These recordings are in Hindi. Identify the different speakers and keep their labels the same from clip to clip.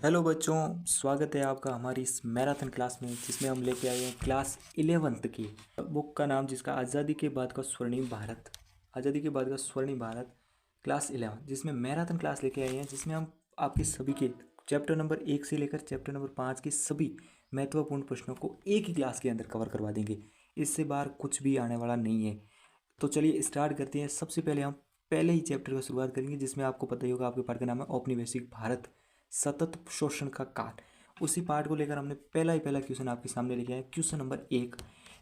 Speaker 1: हेलो बच्चों, स्वागत है आपका हमारी इस मैराथन क्लास में जिसमें हम लेके आए हैं क्लास 11th की बुक का नाम जिसका आज़ादी के बाद का स्वर्णिम भारत। आज़ादी के बाद का स्वर्णिम भारत क्लास 11 जिसमें मैराथन क्लास लेके आए हैं, जिसमें हम आपके सभी के चैप्टर नंबर 1 से लेकर चैप्टर नंबर 5 के सभी महत्वपूर्ण प्रश्नों को एक ही क्लास के अंदर कवर करवा देंगे। इससे बाहर कुछ भी आने वाला नहीं है। तो चलिए स्टार्ट करते हैं। सबसे पहले हम पहले ही चैप्टर का शुरुआत करेंगे जिसमें आपको पता ही होगा, आपके पाठ का नाम है औपनिवेशिक भारत, सतत शोषण का काल। उसी पार्ट को लेकर हमने पहला क्वेश्चन आपके सामने लेके आए, क्वेश्चन नंबर 1,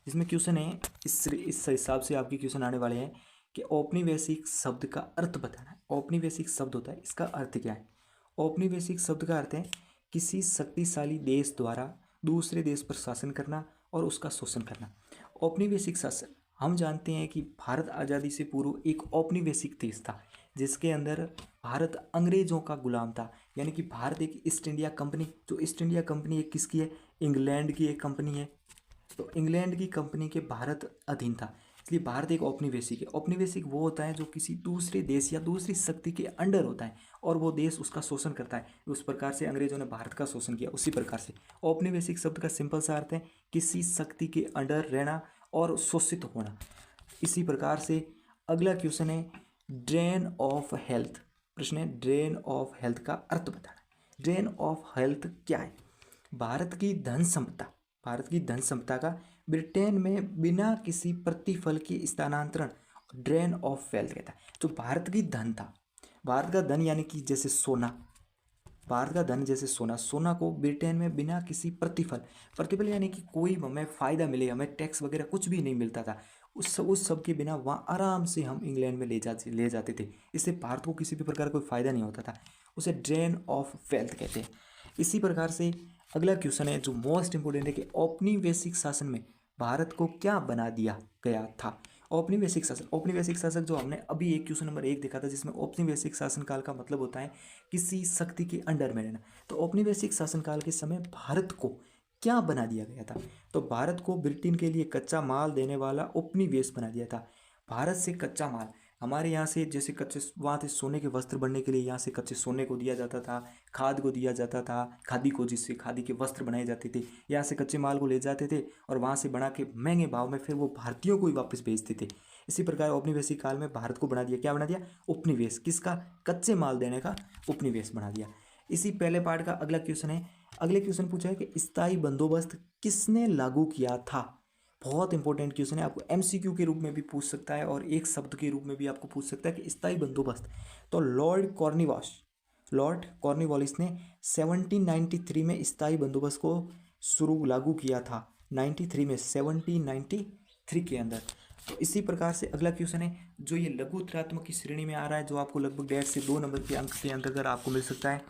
Speaker 1: जिसमें क्वेश्चन है इस हिसाब से आपके क्वेश्चन आने वाले हैं कि औपनिवेशिक शब्द का अर्थ बताना है। औपनिवेशिक शब्द होता है, इसका अर्थ क्या है? औपनिवेशिक शब्द का अर्थ है किसी शक्तिशाली देश द्वारा दूसरे देश पर शासन करना और उसका शोषण करना। औपनिवेशिक शासन, हम जानते हैं कि भारत आज़ादी से पूर्व एक औपनिवेशिक देश था जिसके अंदर भारत अंग्रेजों का गुलाम था। यानी कि भारत एक ईस्ट इंडिया कंपनी, जो ईस्ट इंडिया कंपनी एक किसकी है? इंग्लैंड की एक कंपनी है। तो इंग्लैंड की कंपनी के भारत अधीन था, इसलिए भारत एक औपनिवेशिक है। औपनिवेशिक वो होता है जो किसी दूसरे देश या दूसरी शक्ति के अंडर होता है और वो देश उसका शोषण करता है। उस प्रकार से अंग्रेजों ने भारत का शोषण किया, उसी प्रकार से औपनिवेशिक शब्द का सिंपल सा अर्थ है किसी शक्ति के अंडर रहना और शोषित होना। इसी प्रकार से अगला क्वेश्चन है ड्रेन ऑफ हेल्थ। प्रश्न है ड्रेन ऑफ हेल्थ का अर्थ बताना है। ड्रेन ऑफ हेल्थ क्या है? भारत की धन संपदा, भारत की धन संपदा का ब्रिटेन में बिना किसी प्रतिफल के स्थानांतरण ड्रेन ऑफ वेल्थ कहता है। जो भारत की धन था, भारत का धन यानी कि जैसे सोना, भारत का धन जैसे सोना, सोना को ब्रिटेन में बिना किसी प्रतिफल, प्रतिफल यानी कि कोई हमें फ़ायदा मिले, हमें टैक्स वगैरह कुछ भी नहीं मिलता था, उस सब के बिना वहाँ आराम से हम इंग्लैंड में ले जाते थे। इससे भारत को किसी भी प्रकार कोई फ़ायदा नहीं होता था। उसे ड्रेन ऑफ वेल्थ कहते हैं। इसी प्रकार से अगला क्वेश्चन है जो मोस्ट इंपोर्टेंट है कि औपनिवेशिक शासन में भारत को क्या बना दिया गया था? औपनिवेशिक शासन, औपनिवेशिक शासक जो हमने अभी एक क्वेश्चन नंबर 1 देखा था, जिसमें औपनिवेशिक शासन काल का मतलब होता है किसी शक्ति के अंडर में रहना। तो औपनिवेशिक शासनकाल के समय भारत को क्या बना दिया गया था? तो भारत को ब्रिटेन के लिए कच्चा माल देने वाला उपनिवेश बना दिया था। भारत से कच्चा माल, हमारे यहाँ से जैसे कच्चे वहाँ से सोने के वस्त्र बनने के लिए यहाँ से कच्चे सोने को दिया जाता था, खाद को दिया जाता था, खादी को, जिससे खादी के वस्त्र बनाए जाते थे। यहाँ से कच्चे माल को ले जाते थे और वहाँ से बना के महंगे भाव में फिर वो भारतीयों को ही वापस बेचते थे। इसी प्रकार औपनिवेशिक काल में भारत को बना दिया, क्या बना दिया? उपनिवेश। किसका? कच्चे माल देने का उपनिवेश बना दिया। इसी पहले पार्ट का अगला क्वेश्चन है, अगले क्वेश्चन पूछा है कि स्थायी बंदोबस्त किसने लागू किया था? बहुत इंपॉर्टेंट क्वेश्चन है, आपको एमसीक्यू के रूप में भी पूछ सकता है और एक शब्द के रूप में भी आपको पूछ सकता है कि स्थायी बंदोबस्त। तो लॉर्ड कॉर्नवालिस ने 1793 में स्थायी बंदोबस्त को लागू किया था। 93 में, 1793 के अंदर। तो इसी प्रकार से अगला क्वेश्चन है जो ये लघु उत्तरात्मक की श्रेणी में आ रहा है, जो आपको लगभग 1.5 से 2 नंबर के अंक के अंतर्गत आपको मिल सकता है।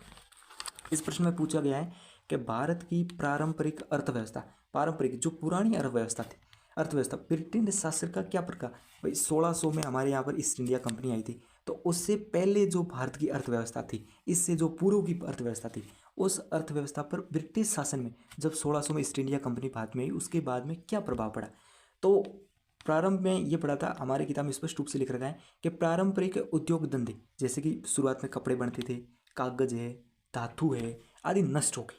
Speaker 1: इस प्रश्न में पूछा गया है कि भारत की पारंपरिक अर्थव्यवस्था, पारंपरिक जो पुरानी अर्थव्यवस्था थी, अर्थव्यवस्था ब्रिटेन शासन का क्या प्रकार? भाई 1600 में हमारे यहाँ पर ईस्ट इंडिया कंपनी आई थी, तो उससे पहले जो भारत की अर्थव्यवस्था थी, इससे जो पूर्व की अर्थव्यवस्था थी, उस अर्थव्यवस्था पर ब्रिटिश शासन में जब 1600 में ईस्ट इंडिया कंपनी भारत में आई, उसके बाद में क्या प्रभाव पड़ा? तो प्रारंभ में ये पढ़ा था, हमारी किताब में स्पष्ट रूप से लिख रखा है कि पारंपरिक उद्योग धंधे जैसे कि शुरुआत में कपड़े बनते थे, कागज है, धातु है आदि नष्ट हो गई,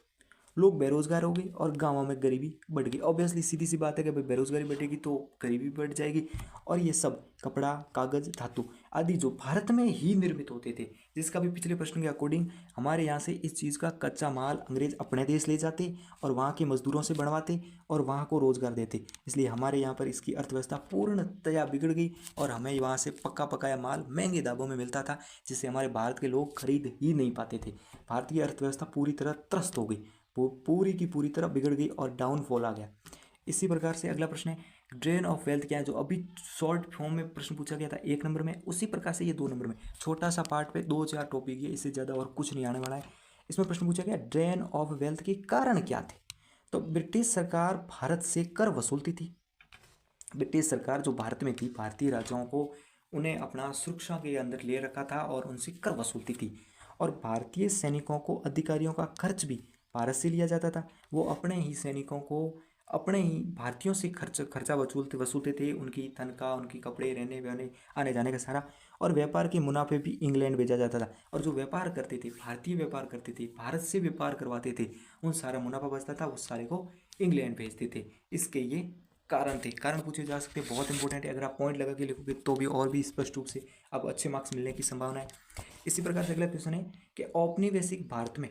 Speaker 1: लोग बेरोजगार हो गए और गांवों में गरीबी बढ़ गई। ऑब्वियसली सीधी सी बात है कि भाई बेरोजगारी बढ़ेगी तो गरीबी बढ़ जाएगी। और ये सब कपड़ा, कागज, धातु आदि जो भारत में ही निर्मित होते थे, जिसका भी पिछले प्रश्न के अकॉर्डिंग हमारे यहाँ से इस चीज़ का कच्चा माल अंग्रेज अपने देश ले जाते और वहाँ के मजदूरों से बनवाते और वहाँ को रोजगार देते, इसलिए हमारे यहाँ पर इसकी अर्थव्यवस्था पूर्णतया बिगड़ गई और हमें वहाँ से पक्का पकाया माल महंगे दामों में मिलता था, जिससे हमारे भारत के लोग खरीद ही नहीं पाते थे। भारतीय अर्थव्यवस्था पूरी तरह त्रस्त हो गई, वो पूरी की पूरी तरह बिगड़ गई और डाउनफॉल आ गया। इसी प्रकार से अगला प्रश्न है ड्रेन ऑफ वेल्थ क्या है, जो अभी शॉर्ट फॉर्म में प्रश्न पूछा गया था 1 नंबर में, उसी प्रकार से ये 2 नंबर में छोटा सा पार्ट पे 2-4 टॉपिक है, इससे ज़्यादा और कुछ नहीं आने वाला है। इसमें प्रश्न पूछा गया ड्रेन ऑफ वेल्थ के कारण क्या थे? तो ब्रिटिश सरकार भारत से कर वसूलती थी। ब्रिटिश सरकार जो भारत में थी, भारतीय राजाओं को उन्हें अपना सुरक्षा के अंदर ले रखा था और उनसे कर वसूलती थी। और भारतीय सैनिकों को, अधिकारियों का खर्च भी भारत से लिया जाता था। वो अपने ही सैनिकों को अपने ही भारतीयों से खर्चा वसूलते थे, उनकी तनख्वाह, उनकी कपड़े, रहने वहने, आने जाने का सारा, और व्यापार के मुनाफे भी इंग्लैंड भेजा जाता था। और जो व्यापार करते थे, भारतीय व्यापार करते थे, भारत से व्यापार करवाते थे, उन सारा मुनाफा बचता था, उस सारे को इंग्लैंड भेजते थे। इसके ये कारण थे, कारण पूछे जा सकते हैं, बहुत इंपॉर्टेंट है। अगर आप पॉइंट लगा के लिखोगे तो भी और भी स्पष्ट रूप से आपको अच्छे मार्क्स मिलने की संभावना है। इसी प्रकार से अगला क्वेश्चन है कि औपनिवेशिक भारत में,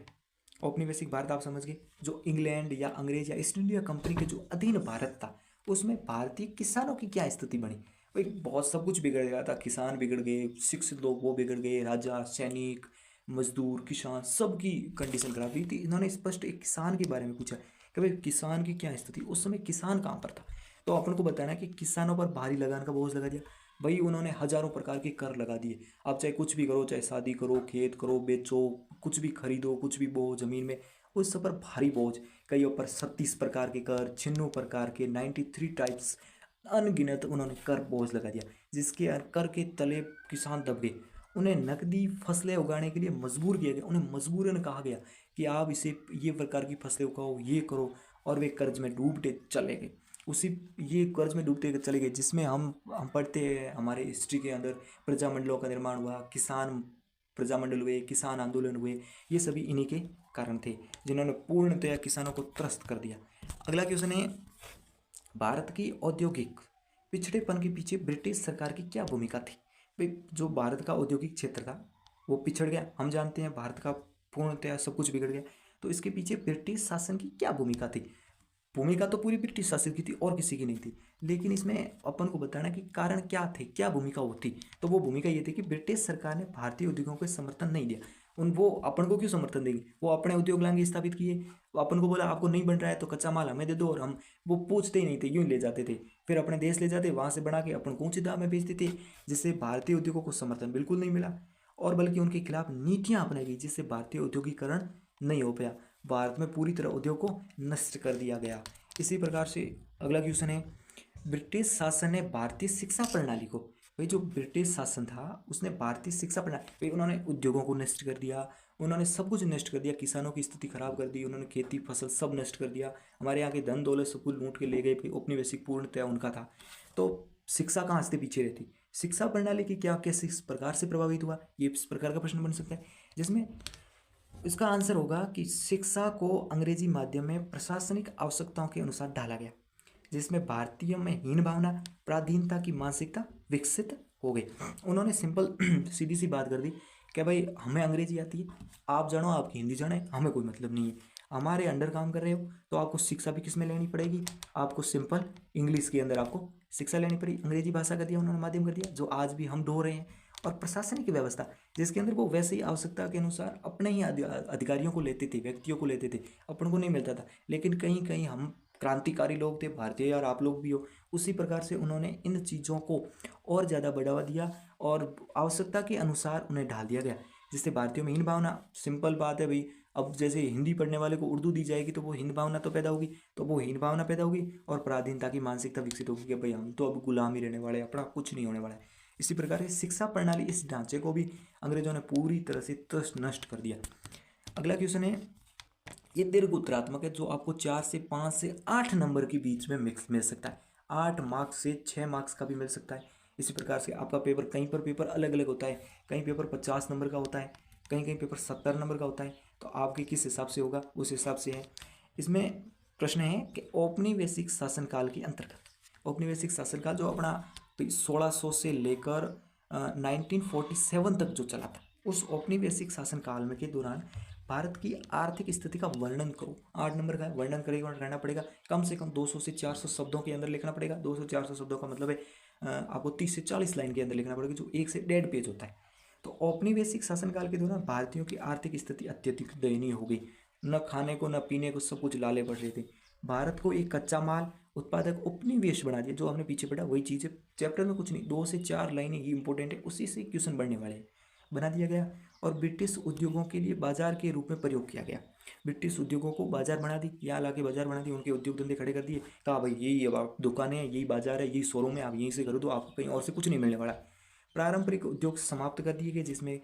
Speaker 1: औपनिवेशिक भारत आप समझ गए, जो इंग्लैंड या अंग्रेज या ईस्ट इंडिया कंपनी के जो अधीन भारत था, उसमें भारतीय किसानों की क्या स्थिति बनी। भाई बहुत सब कुछ बिगड़ गया था, किसान बिगड़ गए, शिक्षित लोग वो बिगड़ गए, राजा, सैनिक, मजदूर, किसान, सबकी कंडीशन खराब हुई थी। इन्होंने स्पष्ट एक किसान के बारे में पूछा कि भाई किसान की क्या स्थिति, उस समय किसान कहाँ पर था। तो अपन को बताना है कि किसानों पर भारी लगान का बोझ लगा दिया। भाई उन्होंने हजारों प्रकार के कर लगा दिए। आप चाहे कुछ भी करो, चाहे शादी करो, खेत करो, बेचो, कुछ भी खरीदो, कुछ भी बो जमीन में, उस सब पर भारी बोझ। कईयों पर 36 प्रकार के कर, 96 प्रकार के, 93 टाइप्स, अनगिनत उन्होंने कर बोझ लगा दिया, जिसके कर के तले किसान दब गए। उन्हें नकदी फसलें उगाने के लिए मजबूर किया गया, उन्हें मजबूरन कहा गया कि आप इसे ये प्रकार की फसलें उगाओ, ये करो, और वे कर्ज में डूबते चले गए। उसी ये कर्ज में डूबते चले गए, जिसमें हम पढ़ते हैं हमारे हिस्ट्री के अंदर, प्रजामंडलों का निर्माण हुआ, किसान प्रजामंडल हुए, किसान आंदोलन हुए, ये सभी इन्हीं के कारण थे, जिन्होंने पूर्णतया किसानों को त्रस्त कर दिया। अगला क्वेश्चन है, भारत की औद्योगिक पिछड़ेपन के पीछे ब्रिटिश सरकार की क्या भूमिका थी। भाई जो भारत का औद्योगिक क्षेत्र था वो पिछड़ गया, हम जानते हैं भारत का पूर्णतया सब कुछ बिगड़ गया, तो इसके पीछे ब्रिटिश शासन की क्या भूमिका थी। भूमिका तो पूरी ब्रिटिश शासन की थी और किसी की नहीं थी, लेकिन इसमें अपन को बताना कि कारण क्या थे, क्या भूमिका होती। तो वो भूमिका ये थी कि ब्रिटिश सरकार ने भारतीय उद्योगों को समर्थन नहीं दिया। वो अपन को क्यों समर्थन देंगे, वो अपने उद्योग लाएंगे, स्थापित किए, वो अपन को बोला आपको नहीं बन रहा है तो कच्चा माल हमें दे दो, और हम वो पूछते ही नहीं थे, यूं ले जाते थे, फिर अपने देश ले जाते, वहां से बना के अपन को ऊंचे दाम में बेचते थे, जिससे भारतीय उद्योगों को समर्थन बिल्कुल नहीं मिला, और बल्कि उनके खिलाफ नीतियां अपनाई गई, जिससे भारतीय औद्योगिकरण नहीं हो पाया। भारत में पूरी तरह उद्योग को नष्ट कर दिया गया। इसी प्रकार से अगला क्वेश्चन है, ब्रिटिश शासन ने भारतीय शिक्षा प्रणाली को, भाई जो ब्रिटिश शासन था उसने भारतीय शिक्षा प्रणाली, भाई उन्होंने उद्योगों को नष्ट कर दिया, उन्होंने सब कुछ नष्ट कर दिया, किसानों की स्थिति खराब कर दी, उन्होंने खेती फसल सब नष्ट कर दिया, हमारे यहाँ के धन दौलत सब कुछ लूट के ले गए, औपनिवेशिक पूर्णतया उनका था। तो शिक्षा कहाँ से पीछे रहती, शिक्षा प्रणाली की क्या किस प्रकार से प्रभावित हुआ, ये इस प्रकार का प्रश्न बन सकता है, जिसमें इसका आंसर होगा कि शिक्षा को अंग्रेजी माध्यम में प्रशासनिक आवश्यकताओं के अनुसार ढाला गया, जिसमें भारतीयों में हीन भावना, पराधीनता की मानसिकता विकसित हो गई। उन्होंने सिंपल सीधी सी बात कर दी कि भाई हमें अंग्रेजी आती है, आप जानो, आपकी हिंदी जाने, हमें कोई मतलब नहीं है, हमारे अंडर काम कर रहे हो तो आपको शिक्षा भी किस में लेनी पड़ेगी, आपको सिंपल इंग्लिश के अंदर आपको शिक्षा लेनी पड़ेगी। अंग्रेजी भाषा का दिया उन्होंने माध्यम कर दिया, जो आज भी हम ढो रहे हैं। और प्रशासनिक व्यवस्था, जिसके अंदर वो वैसे ही आवश्यकता के अनुसार अपने ही अधिकारियों को लेते थे, व्यक्तियों को लेते थे, अपन को नहीं मिलता था, लेकिन कहीं कहीं हम क्रांतिकारी लोग थे, भारतीय यार आप लोग भी हो, उसी प्रकार से उन्होंने इन चीज़ों को और ज़्यादा बढ़ावा दिया और आवश्यकता के अनुसार उन्हें ढाल दिया गया, जिससे भारतीयों में हीन भावना, सिंपल बात है भाई, अब जैसे हिंदी पढ़ने वाले को उर्दू दी जाएगी तो वो हीन भावना तो पैदा होगी, तो वो हीन भावना पैदा होगी और पराधीनता की मानसिकता विकसित होगी कि भाई हम तो अब गुलाम ही रहने वाले हैं, अपना कुछ नहीं होने वाला है। इसी प्रकार से शिक्षा प्रणाली, इस ढांचे को भी अंग्रेजों ने पूरी तरह से तृष नष्ट कर दिया। अगला क्वेश्चन है, ये दीर्घ उत्तरात्मक है, जो आपको 4 से 5 से 8 नंबर के बीच में मिक्स मिल सकता है, 8 मार्क्स से 6 मार्क्स का भी मिल सकता है। इसी प्रकार से आपका पेपर, कहीं पर पेपर अलग अलग होता है, कहीं पेपर 50 नंबर का होता है, कहीं कहीं पेपर 70 नंबर का होता है, तो आपके किस हिसाब से होगा उस हिसाब से है। इसमें प्रश्न है कि औपनिवेशिक शासनकाल के अंतर्गत, औपनिवेशिक शासनकाल जो अपना 1600 से लेकर 1947 तक जो चला था, उस औपनिवेशिक शासनकाल में के दौरान भारत की आर्थिक स्थिति का वर्णन करो। 8 नंबर का वर्णन करेगा, रहना पड़ेगा कम से कम 200 से 400 शब्दों के अंदर लिखना पड़ेगा। 200-400 शब्दों का मतलब है आपको 30 से 40 लाइन के अंदर लिखना पड़ेगा, जो 1 से 1.5 पेज होता है। तो औपनिवेशिक शासनकाल के दौरान भारतीयों की आर्थिक स्थिति अत्यधिक दयनीय हो गई, न खाने को न पीने को, सब कुछ लाले पड़ रहे थे। भारत को एक कच्चा माल उत्पादक उपनिवेश बना दिया, जो हमने पीछे पढ़ा वही चीज़ है, चैप्टर में कुछ नहीं, 2 से 4 लाइनें ही इंपॉर्टेंट है, उसी से क्वेश्चन बढ़ने वाले हैं, बना दिया गया। और ब्रिटिश उद्योगों के लिए बाजार के रूप में प्रयोग किया गया, ब्रिटिश उद्योगों को बाजार बना दी, यहाँ ला के बाजार बना दी, उनके उद्योग धंधे खड़े कर दिए, कहा भाई यही अब आप दुकानें हैं, यही बाजार है, यही शोरूम है, आप यहीं से खरीदो, आपको कहीं और से कुछ नहीं मिलने वाला। पारंपरिक उद्योग समाप्त कर दिए गए, जिसमें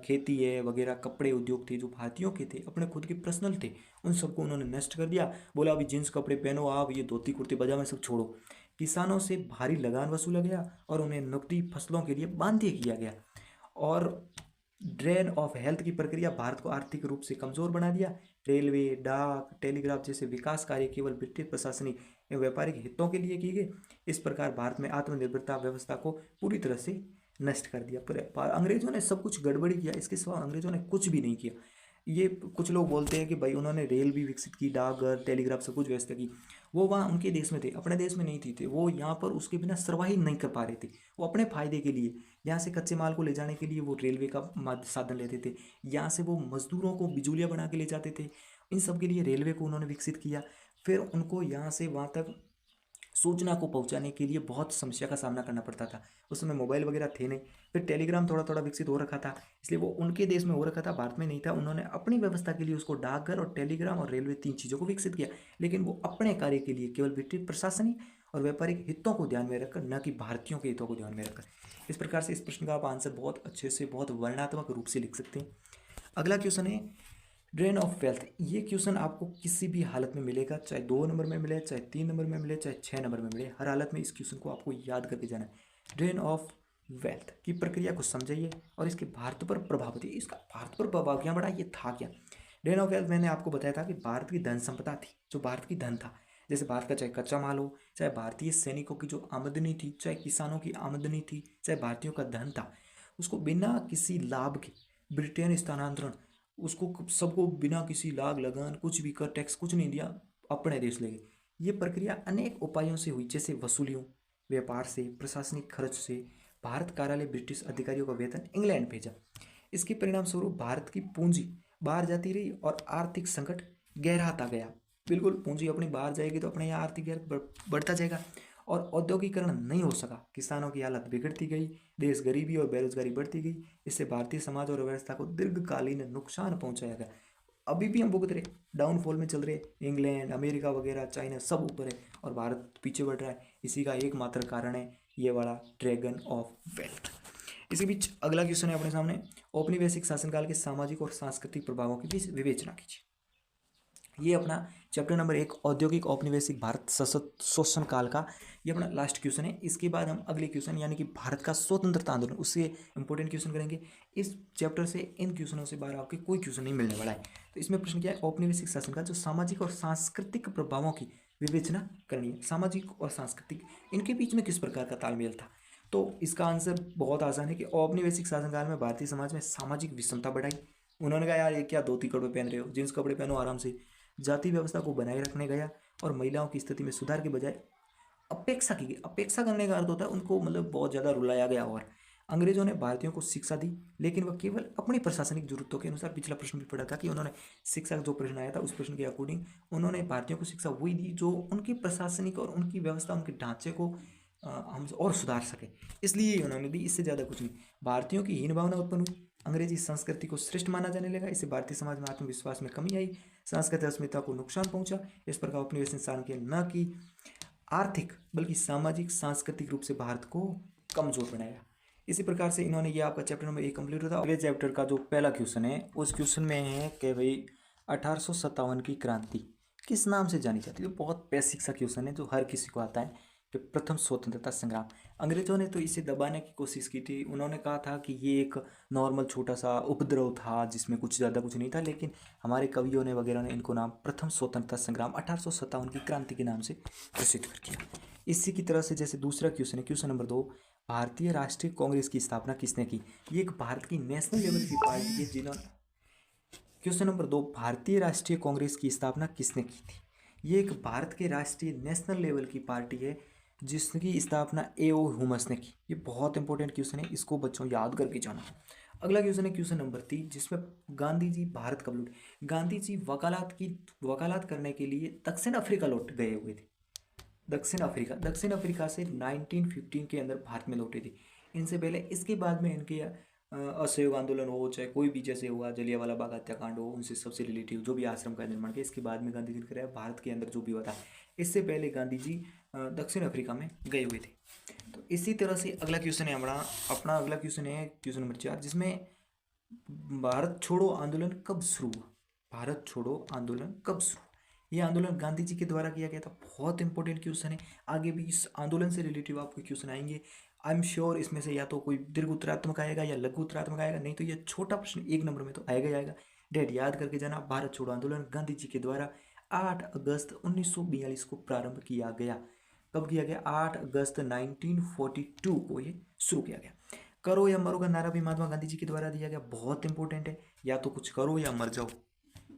Speaker 1: खेती है वगैरह, कपड़े उद्योग थे जो भारतीयों के थे, अपने खुद के पर्सनल थे, उन सबको उन्होंने नष्ट कर दिया। बोला अभी जींस कपड़े पहनो आप, ये धोती कुर्ते पजामे सब छोड़ो। किसानों से भारी लगान वसूला गया और उन्हें नकदी फसलों के लिए बाध्य किया गया। और ड्रेन ऑफ हेल्थ की प्रक्रिया भारत को आर्थिक रूप से कमजोर बना दिया। रेलवे, डाक, टेलीग्राफ जैसे विकास कार्य केवल ब्रिटिश प्रशासनिक एवं व्यापारिक हितों के लिए किए गए। इस प्रकार भारत में आत्मनिर्भरता व्यवस्था को पूरी तरह से नष्ट कर दिया। पर अंग्रेजों ने सब कुछ गड़बड़ी किया, इसके सिवा अंग्रेजों ने कुछ भी नहीं किया। ये कुछ लोग बोलते हैं कि भाई उन्होंने रेल भी विकसित की, डाकघर, टेलीग्राफ सब कुछ व्यवस्था की। वो वहाँ उनके देश में थे, अपने देश में नहीं थे। वो यहाँ पर उसके बिना सर्वाइव नहीं कर पा रहे थे। वो अपने फायदे के लिए यहाँ से कच्चे माल को ले जाने के लिए वो रेलवे का साधन लेते थे। यहाँ से वो मजदूरों को बिजूलिया बना के ले जाते थे। इन सब के लिए रेलवे को उन्होंने विकसित किया। फिर उनको यहाँ से वहाँ तक सूचना को पहुंचाने के लिए बहुत समस्या का सामना करना पड़ता था। उस समय मोबाइल वगैरह थे नहीं। फिर टेलीग्राम थोड़ा थोड़ा विकसित हो रखा था, इसलिए वो उनके देश में हो रखा था, भारत में नहीं था। उन्होंने अपनी व्यवस्था के लिए उसको डाकघर और टेलीग्राम और रेलवे 3 चीज़ों को विकसित किया, लेकिन वो अपने कार्य के लिए केवल ब्रिटिश प्रशासनिक और व्यापारिक हितों को ध्यान में रखकर, न कि भारतीयों के हितों को ध्यान में रखकर। इस प्रकार से इस प्रश्न का आप आंसर बहुत अच्छे से, बहुत वर्णनात्मक रूप से लिख सकते हैं। अगला क्वेश्चन है ड्रेन ऑफ वेल्थ। ये क्वेश्चन आपको किसी भी हालत में मिलेगा, चाहे 2 नंबर में मिले, चाहे 3 नंबर में मिले, चाहे 6 नंबर में मिले, हर हालत में इस क्वेश्चन को आपको याद करके जाना है। ड्रेन ऑफ वेल्थ की प्रक्रिया को समझिए और इसके भारत पर प्रभाव बताइए। इसका भारत पर प्रभाव क्या पड़ा, ये था क्या। ड्रेन ऑफ वेल्थ मैंने आपको बताया था कि भारत की धन संपदा थी, जो भारत की धन था, जैसे भारत का चाहे कच्चा माल हो, चाहे भारतीय सैनिकों की जो आमदनी थी, चाहे किसानों की आमदनी थी, चाहे भारतीयों का धन था, उसको बिना किसी लाभ के ब्रिटेन स्थानांतरण, उसको सबको बिना किसी लाग लगान कुछ भी कर, टैक्स कुछ नहीं दिया, अपने देश ले गए। ये प्रक्रिया अनेक उपायों से हुई, जैसे वसूलियों, व्यापार से, प्रशासनिक खर्च से। भारत कार्यालय ब्रिटिश अधिकारियों का वेतन इंग्लैंड भेजा। इसके परिणाम स्वरूप भारत की पूंजी बाहर जाती रही और आर्थिक संकट गहराता गया। बिल्कुल, पूंजी अपनी बाहर जाएगी तो अपने यहाँ आर्थिक बढ़ता जाएगा और औद्योगिकरण नहीं हो सका। किसानों की हालत बिगड़ती गई, देश गरीबी और बेरोजगारी बढ़ती गई। इससे भारतीय समाज और व्यवस्था को दीर्घकालीन नुकसान पहुंचाया गया। अभी भी हम भुगत रहे, डाउनफॉल में चल रहे। इंग्लैंड, अमेरिका वगैरह, चाइना सब ऊपर है और भारत पीछे बढ़ रहा है। इसी का एकमात्र कारण है ये वाला ड्रैगन ऑफ वेल्थ। इसी बीच अगला क्वेश्चन है अपने सामने, औपनिवेशिक शासनकाल के सामाजिक और सांस्कृतिक प्रभावों की विवेचना कीजिए। ये अपना चैप्टर नंबर 1 औद्योगिक औपनिवेशिक भारत शोषण काल का ये अपना लास्ट क्वेश्चन है। इसके बाद हम अगले क्वेश्चन यानी कि भारत का स्वतंत्रता आंदोलन, उससे इंपॉर्टेंट क्वेश्चन करेंगे। इस चैप्टर से इन क्वेश्चनों से बाहर आपके कोई क्वेश्चन नहीं मिलने वाला है। तो इसमें प्रश्न क्या है, औपनिवेशिक शासन का जो सामाजिक और सांस्कृतिक प्रभावों की विवेचना करनी है। सामाजिक और सांस्कृतिक, इनके बीच में किस प्रकार का तालमेल था। तो इसका आंसर बहुत आसान है कि औपनिवेशिक शासनकाल में भारतीय समाज में सामाजिक विषमता बढ़ाई। उन्होंने कहा यार ये क्या धोती कपड़े पहन रहे हो, जींस कपड़े पहनो आराम से। जाति व्यवस्था को बनाए रखने गया और महिलाओं की स्थिति में सुधार के बजाय अपेक्षा की गई। अपेक्षा करने का अर्थ होता है उनको मतलब बहुत ज़्यादा रुलाया गया। और अंग्रेजों ने भारतीयों को शिक्षा दी, लेकिन वह केवल अपनी प्रशासनिक जरूरतों के अनुसार। पिछला प्रश्न भी पढ़ा था कि उन्होंने शिक्षा, जो प्रश्न आया था उस प्रश्न के अकॉर्डिंग उन्होंने भारतीयों को शिक्षा वही दी जो उनकी प्रशासनिक और उनकी व्यवस्था, उनके ढांचे को हम और सुधार सके, इसलिए उन्होंने दी। इससे ज़्यादा कुछ नहीं। भारतीयों की हीन भावना उत्पन्न हुई, अंग्रेजी संस्कृति को श्रेष्ठ माना जाने लगा। इससे भारतीय समाज में आत्मविश्वास में कमी आई, सांस्कृतिक अस्मिता को नुकसान पहुंचा। इस प्रकार औपनिवेशिक शासन के न कि आर्थिक बल्कि सामाजिक सांस्कृतिक रूप से भारत को कमजोर बनाया। इसी प्रकार से इन्होंने ये आपका चैप्टर नंबर 1 कंप्लीट होता है। अगले चैप्टर का जो पहला क्वेश्चन है उस क्वेश्चन में है कि भाई 1857 की क्रांति किस नाम से जानी जाती है। तो बहुत बेसिक सा क्वेश्चन है जो हर किसी को आता है कि प्रथम स्वतंत्रता संग्राम। अंग्रेजों ने तो इसे दबाने की कोशिश की थी। उन्होंने कहा था कि ये एक नॉर्मल छोटा सा उपद्रव था जिसमें कुछ ज़्यादा कुछ नहीं था, लेकिन हमारे कवियों ने वगैरह ने इनको नाम प्रथम स्वतंत्रता संग्राम 1857 की क्रांति के नाम से प्रसिद्ध कर दिया। इसी की तरह से जैसे दूसरा क्वेश्चन है, क्वेश्चन नंबर 2, भारतीय राष्ट्रीय कांग्रेस की स्थापना किसने की। ये एक भारत की नेशनल लेवल की पार्टी है जिन्होंने। क्वेश्चन नंबर 2, भारतीय राष्ट्रीय कांग्रेस की स्थापना किसने की थी। ये एक भारत के राष्ट्रीय नेशनल लेवल की पार्टी है जिसकी स्थापना A.O. ह्यूमस ने की। ये बहुत इंपॉर्टेंट क्वेश्चन है, इसको बच्चों याद करके जाना। अगला क्वेश्चन है क्वेश्चन नंबर 3, जिसमें गांधी जी भारत कब लौटे। गांधी जी वकालत करने के लिए दक्षिण अफ्रीका लौट गए हुए थे। दक्षिण अफ्रीका से 1915 के अंदर भारत में लौटे थे। इनसे पहले, इसके बाद में इनके असहयोग आंदोलन हो, चाहे कोई भी जैसे हुआ जलियांवाला बाग हत्याकांड हो, उनसे सबसे रिलेटिव जो भी आश्रम का निर्माण किया, इसके बाद में गांधी जी ने कराया। भारत के अंदर जो भी हुआ था, इससे पहले गांधी जी दक्षिण अफ्रीका में गए हुए थे। तो इसी तरह से अगला क्वेश्चन है अपना अगला क्वेश्चन है क्वेश्चन नंबर 4, जिसमें भारत छोड़ो आंदोलन कब शुरू हुआ? भारत छोड़ो आंदोलन कब शुरू हुआ? यह आंदोलन गांधी जी के द्वारा किया गया था। बहुत इंपॉर्टेंट क्वेश्चन है, आगे भी इस आंदोलन से रिलेटेड आपको क्वेश्चन आएंगे। आई एम श्योर इसमें से या तो कोई दीर्घ उत्तरात्मक आएगा या लघु उत्तरात्मक आएगा, नहीं तो ये छोटा प्रश्न 1 नंबर में तो आएगा ही आएगा। डेट याद करके जाना। भारत छोड़ो आंदोलन गांधी जी के द्वारा 8 अगस्त 1942 को प्रारंभ किया गया। कब किया गया? 8 अगस्त 1942 को ये शुरू किया गया। करो या मरो का नारा भी महात्मा गांधी जी के द्वारा दिया गया। बहुत इंपॉर्टेंट है, या तो कुछ करो या मर जाओ,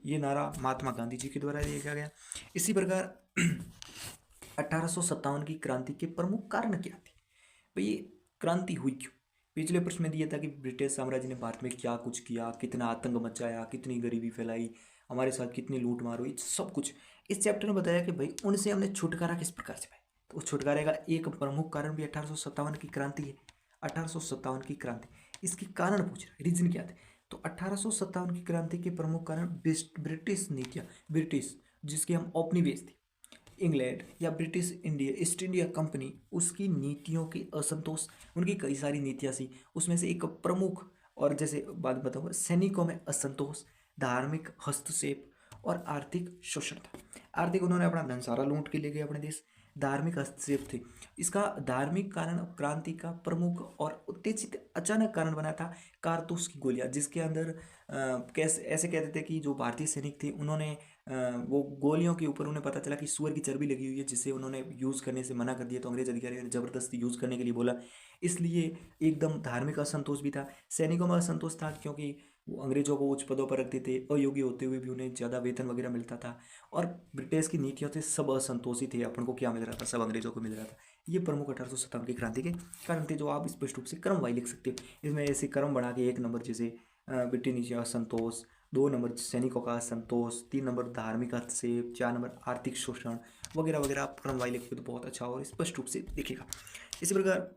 Speaker 1: ये नारा महात्मा गांधी जी के द्वारा दिया गया। इसी प्रकार 1857 की क्रांति के प्रमुख कारण क्या थे? भाई ये क्रांति हुई क्यों? पिछले प्रश्न में दिया था कि ब्रिटिश साम्राज्य ने भारत में क्या कुछ किया, कितना आतंक मचाया, कितनी गरीबी फैलाई, हमारे साथ कितनी लूट मार हुई, सब कुछ इस चैप्टर में बताया कि भाई उनसे हमने छुटकारा किस प्रकार से पाया। तो उस छुटकारे का एक प्रमुख कारण भी 1857 की क्रांति है। 1857 की क्रांति, इसके कारण पूछ रहा है, रीजन क्या थे? तो 1857 की क्रांति के प्रमुख कारण ब्रिटिश नीतियाँ, ब्रिटिश जिसकी हम औपनिवेश थी, इंग्लैंड या British India east India company, उसकी नीतियों की असंतोष। उनकी कई सारी नीतियाँ थी, उसमें से एक प्रमुख, और जैसे बात बताऊंगा, सैनिकों में असंतोष, धार्मिक हस्तक्षेप और आर्थिक शोषण था। आर्थिक, उन्होंने अपना धन सारा लूट के ले गए अपने देश। धार्मिक हस्तक्षेप थे। इसका धार्मिक कारण क्रांति का प्रमुख और उत्तेजित अचानक कारण बना था कारतूस की गोलियां, जिसके अंदर कैसे ऐसे कहते थे कि जो भारतीय सैनिक थे उन्होंने वो गोलियों के ऊपर उन्हें पता चला कि सूअर की चर्बी लगी हुई है, जिसे उन्होंने यूज़ करने से मना कर दिया। तो अंग्रेज अधिकारियों ने जबरदस्ती यूज़ करने के लिए बोला, इसलिए एकदम धार्मिक असंतोष भी था। सैनिकों में असंतोष था क्योंकि वो अंग्रेजों को उच्च पदों पर रखते थे, अयोग्य होते हुए भी उन्हें ज़्यादा वेतन वगैरह मिलता था, और ब्रिटिश की नीतियों से सब असंतोषी थे। अपन को क्या मिल रहा था? सब अंग्रेजों को मिल रहा था। ये प्रमुख 1857 की क्रांति के कारण थे, जो आप स्पष्ट रूप से क्रम वाई लिख सकते हो। इसमें ऐसे क्रम बना के 1 नंबर जैसे ब्रिटिश नीतियों असंतोष, 2 नंबर सैनिकों का असंतोष, 3 नंबर धार्मिक हस्तक्षेप, 4 नंबर आर्थिक शोषण वगैरह वगैरह, आप क्रम वाई लिखोगे तो बहुत अच्छा और स्पष्ट रूप से दिखेगा। इसी प्रकार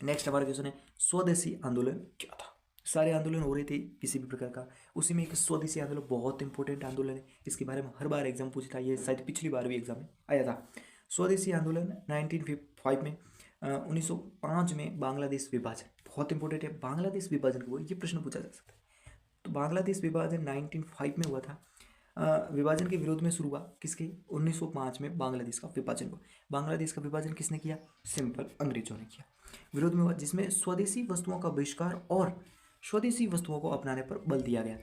Speaker 1: नेक्स्ट हमारा क्वेश्चन है, स्वदेशी आंदोलन क्या था? सारे आंदोलन हो रहे थे किसी भी प्रकार का, उसी में एक स्वदेशी आंदोलन बहुत इंपॉर्टेंट आंदोलन है। इसके बारे में हर बार एग्जाम पूछता है, ये शायद पिछली बार भी एग्जाम में आया था। स्वदेशी आंदोलन 1905 में 1905 में बांग्लादेश विभाजन, बहुत इंपॉर्टेंट है। बांग्लादेश विभाजन को ये प्रश्न पूछा जा सकता है। तो बांग्लादेश विभाजन 1905 में हुआ था। विभाजन के विरोध में शुरू हुआ किसके? 1905 में बांग्लादेश का विभाजन हुआ। बांग्लादेश का विभाजन किसने किया? सिंपल अंग्रेजों ने किया। विरोध में हुआ जिसमें स्वदेशी वस्तुओं का बहिष्कार और स्वदेशी वस्तुओं को अपनाने पर बल दिया गया।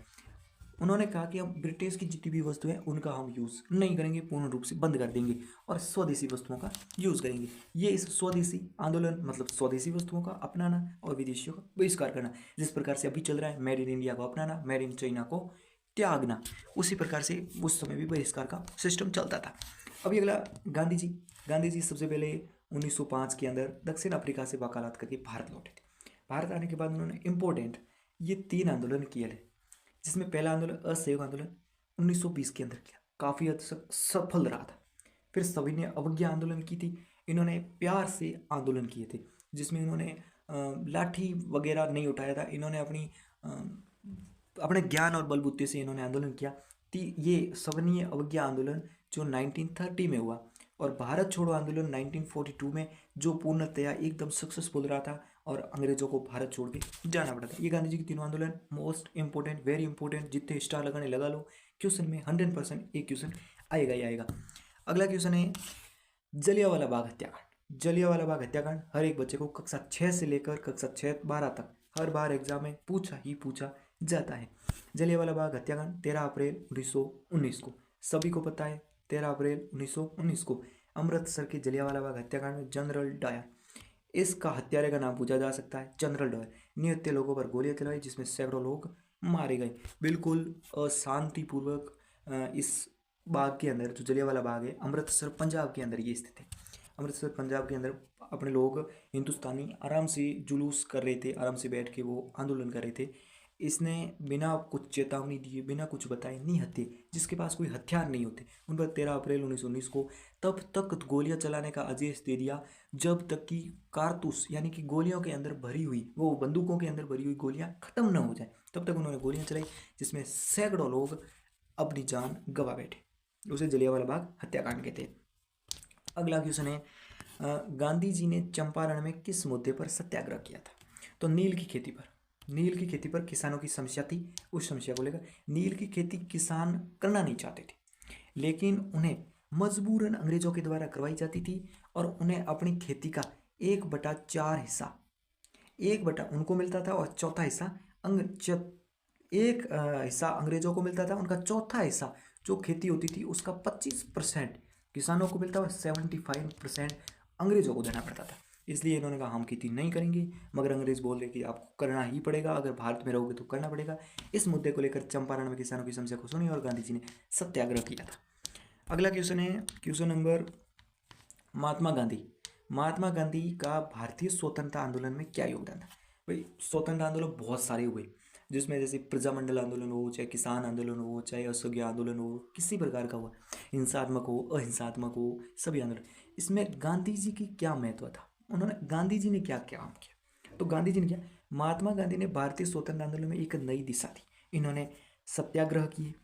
Speaker 1: उन्होंने कहा कि हम ब्रिटिश की जितनी भी वस्तुएं उनका हम यूज़ नहीं करेंगे, पूर्ण रूप से बंद कर देंगे और स्वदेशी वस्तुओं का यूज़ करेंगे। ये इस स्वदेशी आंदोलन मतलब स्वदेशी वस्तुओं का अपनाना और विदेशियों का बहिष्कार करना, जिस प्रकार से अभी चल रहा है मेड इन इंडिया को अपनाना, मेड इन चाइना को त्यागना, उसी प्रकार से उस समय भी बहिष्कार का सिस्टम चलता था। अभी अगला गांधी जी। गांधी जी सबसे पहले 1905 के अंदर दक्षिण अफ्रीका से वकालत करके भारत लौटे थे। भारत आने के बाद उन्होंने इम्पोर्टेंट ये 3 आंदोलन किए थे, जिसमें पहला आंदोलन असहयोग आंदोलन 1920 के अंदर किया, काफ़ी हद तक सफल रहा था। फिर सभी ने अवज्ञा आंदोलन की थी। इन्होंने प्यार से आंदोलन किए थे, जिसमें इन्होंने लाठी वगैरह नहीं उठाया था। इन्होंने अपने ज्ञान और बलबूते से इन्होंने आंदोलन किया। ये सवनीय अवज्ञा आंदोलन जो 1930 में हुआ, और भारत छोड़ो आंदोलन 1942 में जो पूर्णतया एकदम सक्सेसफुल रहा था और अंग्रेजों को भारत छोड़ के जाना पड़ा था। ये गांधी जी के तीनों आंदोलन मोस्ट इंपॉर्टेंट, वेरी इंपॉर्टेंट, जितने स्टार लगाने लगा लो, क्वेश्चन में 100% एक क्वेश्चन आएगा ही आएगा। अगला क्वेश्चन है जलियांवाला बाग हत्याकांड। जलियांवाला बाग हत्याकांड हर एक बच्चे को कक्षा 6 से लेकर कक्षा 6-12 तक हर बार एग्जाम में पूछा जाता है। जलियांवाला बाग हत्याकांड 13 अप्रैल 1919 को, सभी को पता है 13 अप्रैल 1919 को अमृतसर के जलियांवाला बाग हत्याकांड में जनरल डायर, इसका हत्यारे का नाम पूछा जा सकता है जनरल डायर, निहत्थे लोगों पर गोलियां चलाई जिसमें सैकड़ों लोग मारे गए। बिल्कुल अशांतिपूर्वक इस बाग के अंदर, जो जलियांवाला बाग है अमृतसर पंजाब के अंदर ये स्थित है। अमृतसर पंजाब के अंदर अपने लोग हिंदुस्तानी आराम से जुलूस कर रहे थे, आराम से बैठ के वो आंदोलन कर रहे थे। इसने बिना कुछ चेतावनी दिए, बिना कुछ बताए निहत्थे, जिसके पास कोई हथियार नहीं होते, उन पर 13 अप्रैल 1919 को तब तक गोलियां चलाने का आदेश दे दिया जब तक कि कारतूस यानी कि गोलियों के अंदर भरी हुई, वो बंदूकों के अंदर भरी हुई गोलियां खत्म न हो जाए, तब तक उन्होंने गोलियां चलाई, जिसमें सैकड़ों लोग अपनी जान गंवा बैठे। उसे जलियांवाला बाग हत्याकांड कहते हैं। अगला क्वेश्चन है गांधी जी ने चंपारण में किस मुद्दे पर सत्याग्रह किया था? तो नील की खेती पर। नील की खेती पर किसानों की समस्या थी, उस समस्या को लेकर नील की खेती किसान करना नहीं चाहते थे, लेकिन उन्हें मजबूरन अंग्रेजों के द्वारा करवाई जाती थी और उन्हें अपनी खेती का 1/4 हिस्सा, 1 बटा उनको मिलता था और चौथा हिस्सा हिस्सा अंग्रेजों को मिलता था। उनका चौथा हिस्सा जो खेती होती थी उसका 25% किसानों को मिलता और 75% अंग्रेजों को देना पड़ता था। इसलिए इन्होंने कहा हम खेती नहीं करेंगे, मगर अंग्रेज बोल रहे कि आपको करना ही पड़ेगा, अगर भारत में रहोगे तो करना पड़ेगा। इस मुद्दे को लेकर चंपारण में किसानों की समस्या को सुनी और गांधी जी ने सत्याग्रह किया था। अगला क्वेश्चन है क्वेश्चन नंबर महात्मा गांधी। महात्मा गांधी का भारतीय स्वतंत्रता आंदोलन में क्या योगदान था? भाई स्वतंत्रता आंदोलन बहुत सारे हुए, जिसमें जैसे प्रजामंडल आंदोलन हो, चाहे किसान आंदोलन हो, चाहे असहयोग आंदोलन हो, किसी प्रकार का हुआ, हिंसात्मक हो अहिंसात्मक हो, सभी आंदोलन। इसमें गांधी जी की क्या महत्व था, उन्होंने गांधी जी ने क्या क्या काम किया? तो गांधी जी ने क्या, महात्मा गांधी ने भारतीय स्वतंत्रता आंदोलन में एक नई दिशा दी। इन्होंने सत्याग्रह किए,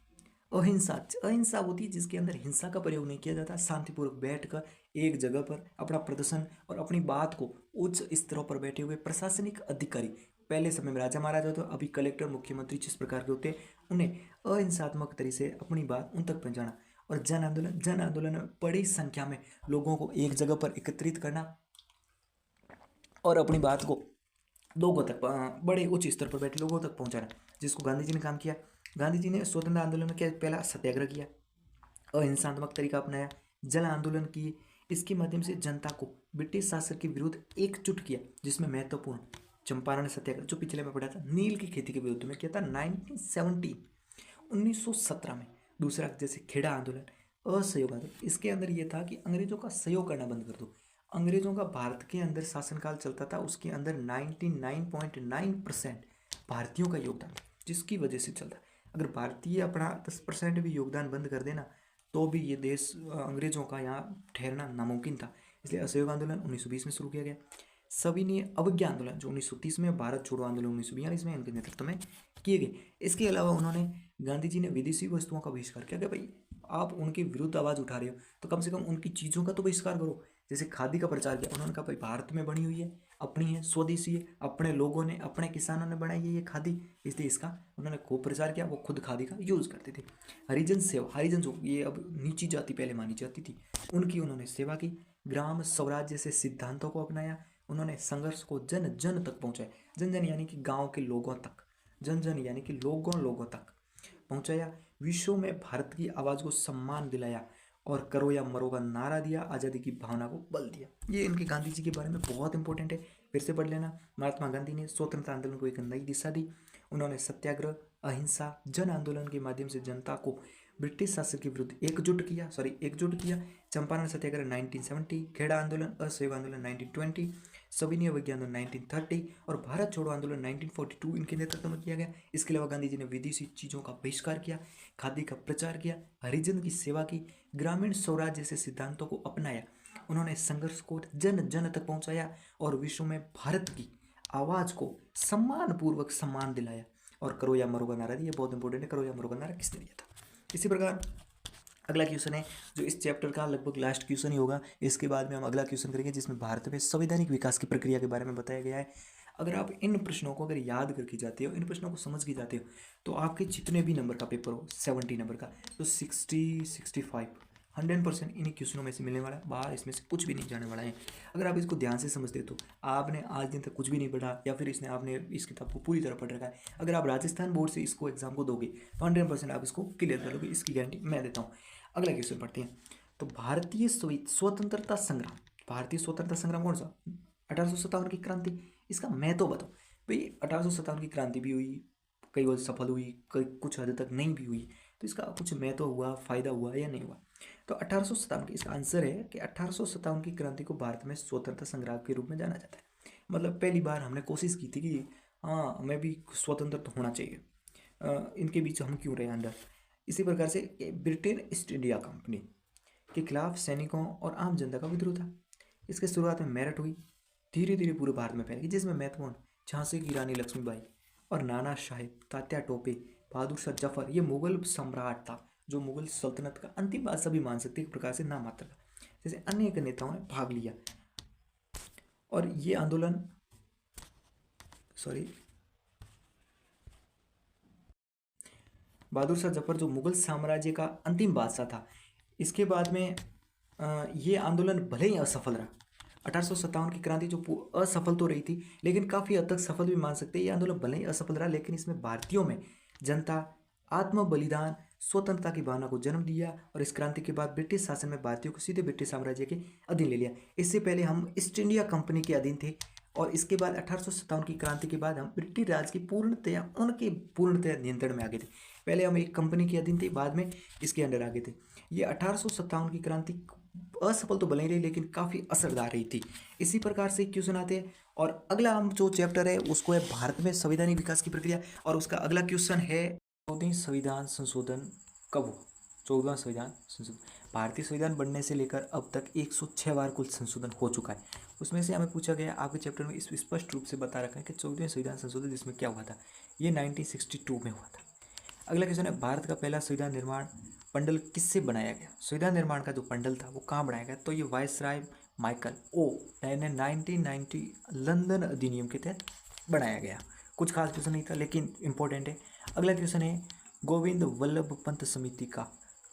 Speaker 1: अहिंसा, अहिंसा होती है जिसके अंदर हिंसा का प्रयोग नहीं किया जाता, शांतिपूर्वक बैठकर एक जगह पर अपना प्रदर्शन और अपनी बात को उच्च स्तरों पर बैठे हुए प्रशासनिक अधिकारी, पहले समय में राजा महाराजा होते, अभी कलेक्टर मुख्यमंत्री जिस प्रकार के होते, उन्हें अहिंसात्मक तरीके से अपनी बात उन तक पहुंचाना। और जन आंदोलन में बड़ी संख्या में लोगों को एक जगह पर एकत्रित करना और अपनी बात को लोगों तक, बड़े उच्च स्तर पर बैठे लोगों तक पहुंचाना, जिसको गांधी जी ने काम किया। गांधी जी ने स्वतंत्रता आंदोलन में क्या, पहला सत्याग्रह किया, अहिंसात्मक तरीका अपनाया, जल आंदोलन किए, इसके माध्यम से जनता को ब्रिटिश शासन के विरुद्ध एकजुट किया, जिसमें महत्वपूर्ण चंपारण सत्याग्रह जो पिछले में पढ़ा था, नील की खेती के विरुद्ध में किया था 1917 में। दूसरा जैसे खेड़ा आंदोलन, असहयोग आंदोलन, इसके अंदर यह था कि अंग्रेजों का सहयोग करना बंद कर दो। अंग्रेजों का भारत के अंदर शासनकाल चलता था, उसके अंदर 99.9% भारतीयों का योगदान, जिसकी वजह से चलता। अगर भारतीय अपना 10% भी योगदान बंद कर देना तो भी ये देश अंग्रेजों का यहाँ ठहरना नामुमकिन था। इसलिए असहयोग आंदोलन 1920 में शुरू किया गया। सविनय अवज्ञा आंदोलन जो 1930 में, भारत छोड़ो आंदोलन 1942 में इनके नेतृत्व में किए गए। इसके अलावा उन्होंने, गांधी जी ने विदेशी वस्तुओं का बहिष्कार किया कि भाई आप उनके विरुद्ध आवाज़ उठा रहे हो तो कम से कम उनकी चीज़ों का तो बहिष्कार करो। जैसे खादी का प्रचार किया, उन्होंने कहा भाई भारत में बनी हुई है, अपनी है, स्वदेशी है, अपने लोगों ने, अपने किसानों ने बनाई है ये खादी, इसलिए इसका उन्होंने खूब प्रचार किया। वो खुद खादी का यूज़ करते थे। हरिजन सेवा, हरिजन जो ये अब नीची जाति पहले मानी जाती थी, उनकी उन्होंने सेवा की। ग्राम स्वराज जैसे सिद्धांतों को अपनाया। उन्होंने संघर्ष को जन जन तक पहुंचाया, जन जन यानी कि गांव के लोगों तक, जन जन यानी कि लोगों लोगों तक पहुंचाया। विश्व में भारत की आवाज़ को सम्मान दिलाया और करो या मरो का नारा दिया, आज़ादी की भावना को बल दिया। ये इनके गांधी जी के बारे में बहुत इंपॉर्टेंट है, फिर से पढ़ लेना। महात्मा गांधी ने स्वतंत्रता आंदोलन को एक नई दिशा दी। उन्होंने सत्याग्रह, अहिंसा, जन आंदोलन के माध्यम से जनता को ब्रिटिश शासन के विरुद्ध एकजुट किया। चंपारण सत्याग्रह 1970, खेड़ा आंदोलन, असहयोग आंदोलन 1920, सविनय अवज्ञा आंदोलन 1930 और भारत छोड़ो आंदोलन 1942 इनके नेतृत्व में किया गया। इसके अलावा गांधी जी ने विदेशी चीज़ों का बहिष्कार किया, खादी का प्रचार किया, हरिजन की सेवा की, ग्रामीण स्वराज जैसे सिद्धांतों को अपनाया। उन्होंने संघर्ष को जन जन तक पहुंचाया और विश्व में भारत की आवाज़ को सम्मानपूर्वक सम्मान दिलाया और करो या मरो का नारा दिया। बहुत इंपॉर्टेंट है, करो या मरो का नारा किसने दिया था। इसी प्रकार अगला क्वेश्चन है जो इस चैप्टर का लगभग लास्ट क्वेश्चन ही होगा। इसके बाद में हम अगला क्वेश्चन करेंगे जिसमें भारत में संवैधानिक विकास की प्रक्रिया के बारे में बताया गया है। अगर आप इन प्रश्नों को अगर याद करके जाते हो, इन प्रश्नों को समझ के जाते हो, तो आपके जितने भी नंबर का पेपर हो 70 नंबर का, तो 65 100% इन्हीं क्वेश्चनों में से मिलने वाला है। बाहर इसमें से कुछ भी नहीं जाने वाला है। अगर आप इसको ध्यान से समझते तो आपने आज दिन तक कुछ भी नहीं पढ़ा या फिर इसने आपने इस किताब को पूरी तरह पढ़ रखा है। अगर आप राजस्थान बोर्ड से इसको एग्जाम को दोगे तो 100% आप इसको क्लियर कर लोगे, इसकी गारंटी मैं देता हूँ। अगला क्वेश्चन पढ़ते हैं। तो भारतीय स्वतंत्रता संग्राम कौन सा? 1857 की क्रांति। इसका महत्व बताओ भाई। 1857 की क्रांति भी हुई, कई बार सफल हुई, कई कुछ हद तक नहीं भी हुई, तो इसका कुछ महत्व हुआ, फायदा हुआ या नहीं हुआ? तो 1857 की, इसका आंसर है कि 1857 की क्रांति को भारत में स्वतंत्रता संग्राम के रूप में जाना जाता है। मतलब पहली बार हमने कोशिश की थी कि हाँ हमें भी स्वतंत्र तो होना चाहिए, इनके बीच हम क्यों रहे अंदर। इसी प्रकार से ब्रिटेन ईस्ट इंडिया कंपनी के खिलाफ सैनिकों और आम जनता का विद्रोह था। इसके शुरुआत में मेरठ हुई, धीरे धीरे पूरे भारत में फैल गई, जिसमें महत्वपूर्ण झांसी की रानी लक्ष्मीबाई और नाना साहेब, तात्या टोपे, बहादुर शाह जफर, ये मुगल सम्राट था जो मुगल सल्तनत का अंतिम बादशाह भी मान सकते एक प्रकार से नाम मात्र था। जैसे अनेक नेताओं ने भाग लिया और ये आंदोलन बहादुर शाह जफर जो मुगल साम्राज्य का अंतिम बादशाह था, इसके बाद में ये आंदोलन भले ही असफल रहा। 1857 की क्रांति जो असफल तो रही थी, लेकिन काफ़ी हद तक सफल भी मान सकते हैं। ये आंदोलन भले ही असफल रहा, लेकिन इसमें भारतीयों में जनता आत्म बलिदान, स्वतंत्रता की भावना को जन्म दिया, और इस क्रांति के बाद ब्रिटिश शासन में भारतीयों को सीधे ब्रिटिश साम्राज्य के अधीन ले लिया। इससे पहले हम ईस्ट इंडिया कंपनी के अधीन थे, और इसके बाद 1857 की क्रांति के बाद हम ब्रिटिश राज की पूर्णतया नियंत्रण में आ गए थे। पहले हम एक कंपनी के अधीन थे, बाद में इसके अंडर आ गए थे। ये 1857 की क्रांति असफल तो भले ही रही, लेकिन काफ़ी असरदार रही थी। इसी प्रकार से क्वेश्चन आते हैं, और अगला हम जो चैप्टर है उसको है भारत में संवैधानिक विकास की प्रक्रिया, और उसका अगला क्वेश्चन है 14वीं संविधान संशोधन कब हुआ। 14वां संविधान संशोधन। भारतीय संविधान बनने से लेकर अब तक 106 बार कुल संशोधन हो चुका है। उसमें से हमें पूछा गया, आपके चैप्टर में इस स्पष्ट रूप से बता रखा है कि 14वें संविधान संशोधन जिसमें क्या हुआ था, ये 1962 में हुआ था। अगला क्वेश्चन है, भारत का पहला संविधान निर्माण पंडल किससे बनाया गया। संविधान निर्माण का जो पंडल था वो कहाँ बनाया गया, तो ये वायसराय माइकल ओ ने 1990 लंदन अधिनियम के तहत बनाया गया। कुछ खास क्वेश्चन नहीं था, लेकिन इंपॉर्टेंट है। अगला क्वेश्चन है, गोविंद वल्लभ पंत समिति का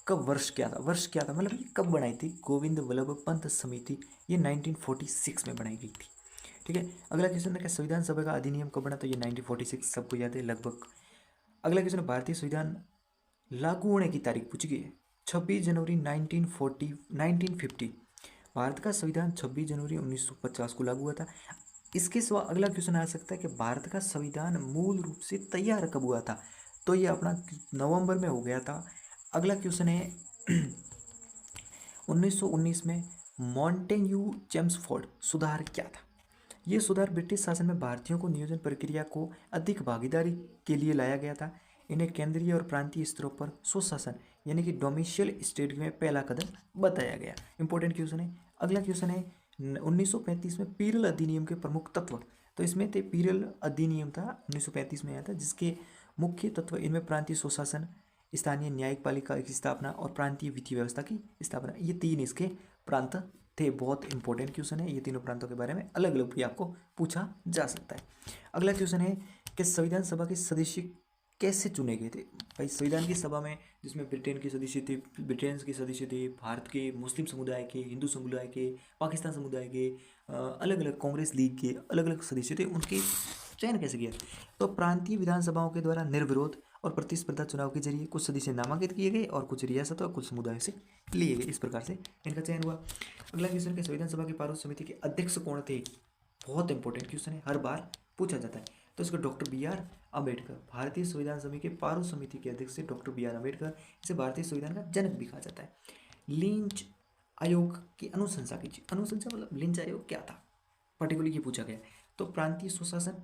Speaker 1: कब वर्ष क्या था, वर्ष क्या था, मतलब ये कब बनाई थी गोविंद वल्लभ पंत समिति, ये 1946 में बनाई गई थी। ठीक है। अगला क्वेश्चन है कि संविधान सभा का अधिनियम कब बना, तो ये 1946 सबको याद है लगभग। अगला क्वेश्चन है, भारतीय संविधान लागू होने की तारीख पूछी गई है, 26 जनवरी 1950। भारत का संविधान 26 जनवरी 1950 को लागू हुआ था। इसके सिवा अगला क्वेश्चन आ सकता है कि भारत का संविधान मूल रूप से तैयार कब हुआ था, तो ये अपना नवंबर में हो गया था। अगला क्वेश्चन है 1919 में मॉन्टेग्यू चेम्सफोर्ड सुधार क्या था। ये सुधार ब्रिटिश शासन में भारतीयों को नियोजन प्रक्रिया को अधिक भागीदारी के लिए लाया गया था। इन्हें केंद्रीय और प्रांतीय स्तरों पर स्वशासन यानी कि डोमिशियल स्टेट में पहला कदम बताया गया। इंपॉर्टेंट क्वेश्चन है। अगला क्वेश्चन है 1935 में पीरल अधिनियम के प्रमुख तत्व, तो इसमें थे पीरल अधिनियम था 1935 में आया था, जिसके मुख्य तत्व इनमें प्रांतीय स्वशासन, स्थानीय न्यायिक पालिका की स्थापना और प्रांतीय वित्तीय व्यवस्था की स्थापना, ये तीन इसके प्रांत थे। बहुत इंपॉर्टेंट क्वेश्चन है। ये तीनों प्रांतों के बारे में अलग अलग भी आपको पूछा जा सकता है। अगला क्वेश्चन है कि संविधान सभा के सदस्य कैसे चुने गए थे। भाई संविधान की सभा में जिसमें ब्रिटेन के सदस्य थे, ब्रिटेन के सदस्य थे, भारत के मुस्लिम समुदाय के, हिंदू समुदाय के, पाकिस्तान समुदाय के, अलग अलग कांग्रेस लीग के अलग अलग सदस्य थे, उनके चयन कैसे किया, तो प्रांतीय विधानसभाओं के द्वारा निर्विरोध और प्रतिस्पर्धा चुनाव के जरिए कुछ सदस्य नामांकित किए गए और कुछ रियासत और कुछ समुदायों से लिए गए। इस प्रकार से इनका चयन हुआ। अगला क्वेश्चन, के संविधान सभा के पारूल समिति के अध्यक्ष कौन थे। बहुत इंपॉर्टेंट क्वेश्चन है, हर बार पूछा जाता है। तो इसको डॉक्टर बी आर अम्बेडकर, भारतीय संविधान सभा के पारूल समिति के अध्यक्ष डॉक्टर बी आर अम्बेडकर, इसे भारतीय संविधान का जनक भी कहा जाता है। लिंच आयोग की अनुशंसा कीजिए। अनुशंसा मतलब लिंच आयोग क्या था, पर्टिकुलरली ये पूछा गया। तो प्रांतीय स्वशासन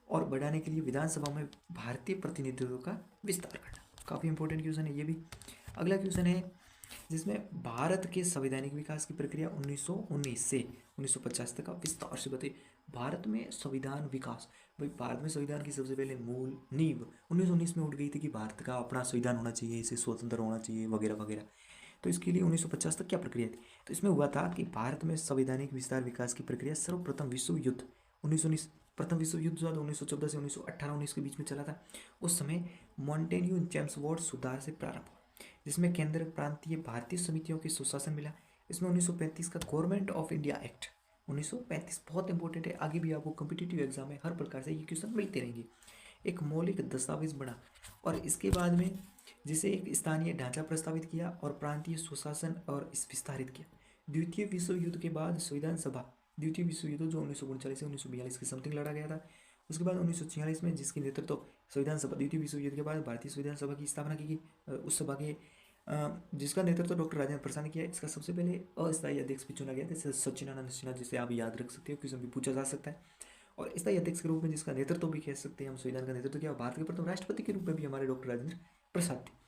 Speaker 1: और बढ़ाने के लिए विधानसभा में भारतीय प्रतिनिधित्व का विस्तार करना, काफ़ी इंपॉर्टेंट क्वेश्चन है ये भी। अगला क्वेश्चन है जिसमें भारत के संवैधानिक विकास की प्रक्रिया 1919 से 1950 तक का विस्तार से बताइए। भारत में संविधान विकास, भाई भारत में संविधान की सबसे पहले मूल नींव 1919 में उठ गई थी कि भारत का अपना संविधान होना चाहिए, इसे स्वतंत्र होना चाहिए वगैरह वगैरह। तो इसके लिए 1950 तक क्या प्रक्रिया थी, तो इसमें हुआ था कि भारत में संवैधानिक विस्तार विकास की प्रक्रिया सर्वप्रथम विश्व युद्ध 1919, प्रथम विश्व युद्ध जो 1914 से 1918-19 के बीच में चला था, उस समय मॉन्टेग्यू चेम्सफोर्ड सुधार से प्रारंभ हुआ, जिसमें केंद्र प्रांतीय भारतीय समितियों के सुशासन मिला। इसमें 1935 का गवर्नमेंट ऑफ इंडिया एक्ट 1935 बहुत इंपॉर्टेंट है, आगे भी आपको कम्पिटिटिव एग्जाम में हर प्रकार से ये क्वेश्चन मिलते रहेंगे। एक मौलिक दस्तावेज बना, और इसके बाद में जिसे एक स्थानीय ढांचा प्रस्तावित किया और प्रांतीय सुशासन और इस विस्तारित किया। द्वितीय विश्व युद्ध के बाद संविधान सभा, द्वितीय विश्व युद्ध जो 1939 से 1942 के समथिंग लड़ा गया था, उसके बाद 1946 में जिसकी नेतृत्व संविधान सभा, द्वितीय विश्व युद्ध के बाद भारतीय संविधान सभा की स्थापना की गई। उस सभा के जिसका नेतृत्व डॉक्टर राजेंद्र प्रसाद ने किया। इसका सबसे पहले अस्थायी अध्यक्ष भी चुना गया, जैसे सच्चिदानंद सिन्हा, जिसे आप याद रख सकते हो, क्वेश्चन भी पूछा जा सकता है। और स्थायी अध्यक्ष के रूप में जिसका नेतृत्व भी कह सकते हैं हम, संविधान का नेतृत्व किया, भारत के प्रथम राष्ट्रपति के रूप में भी हमारे डॉक्टर राजेंद्र प्रसाद थे।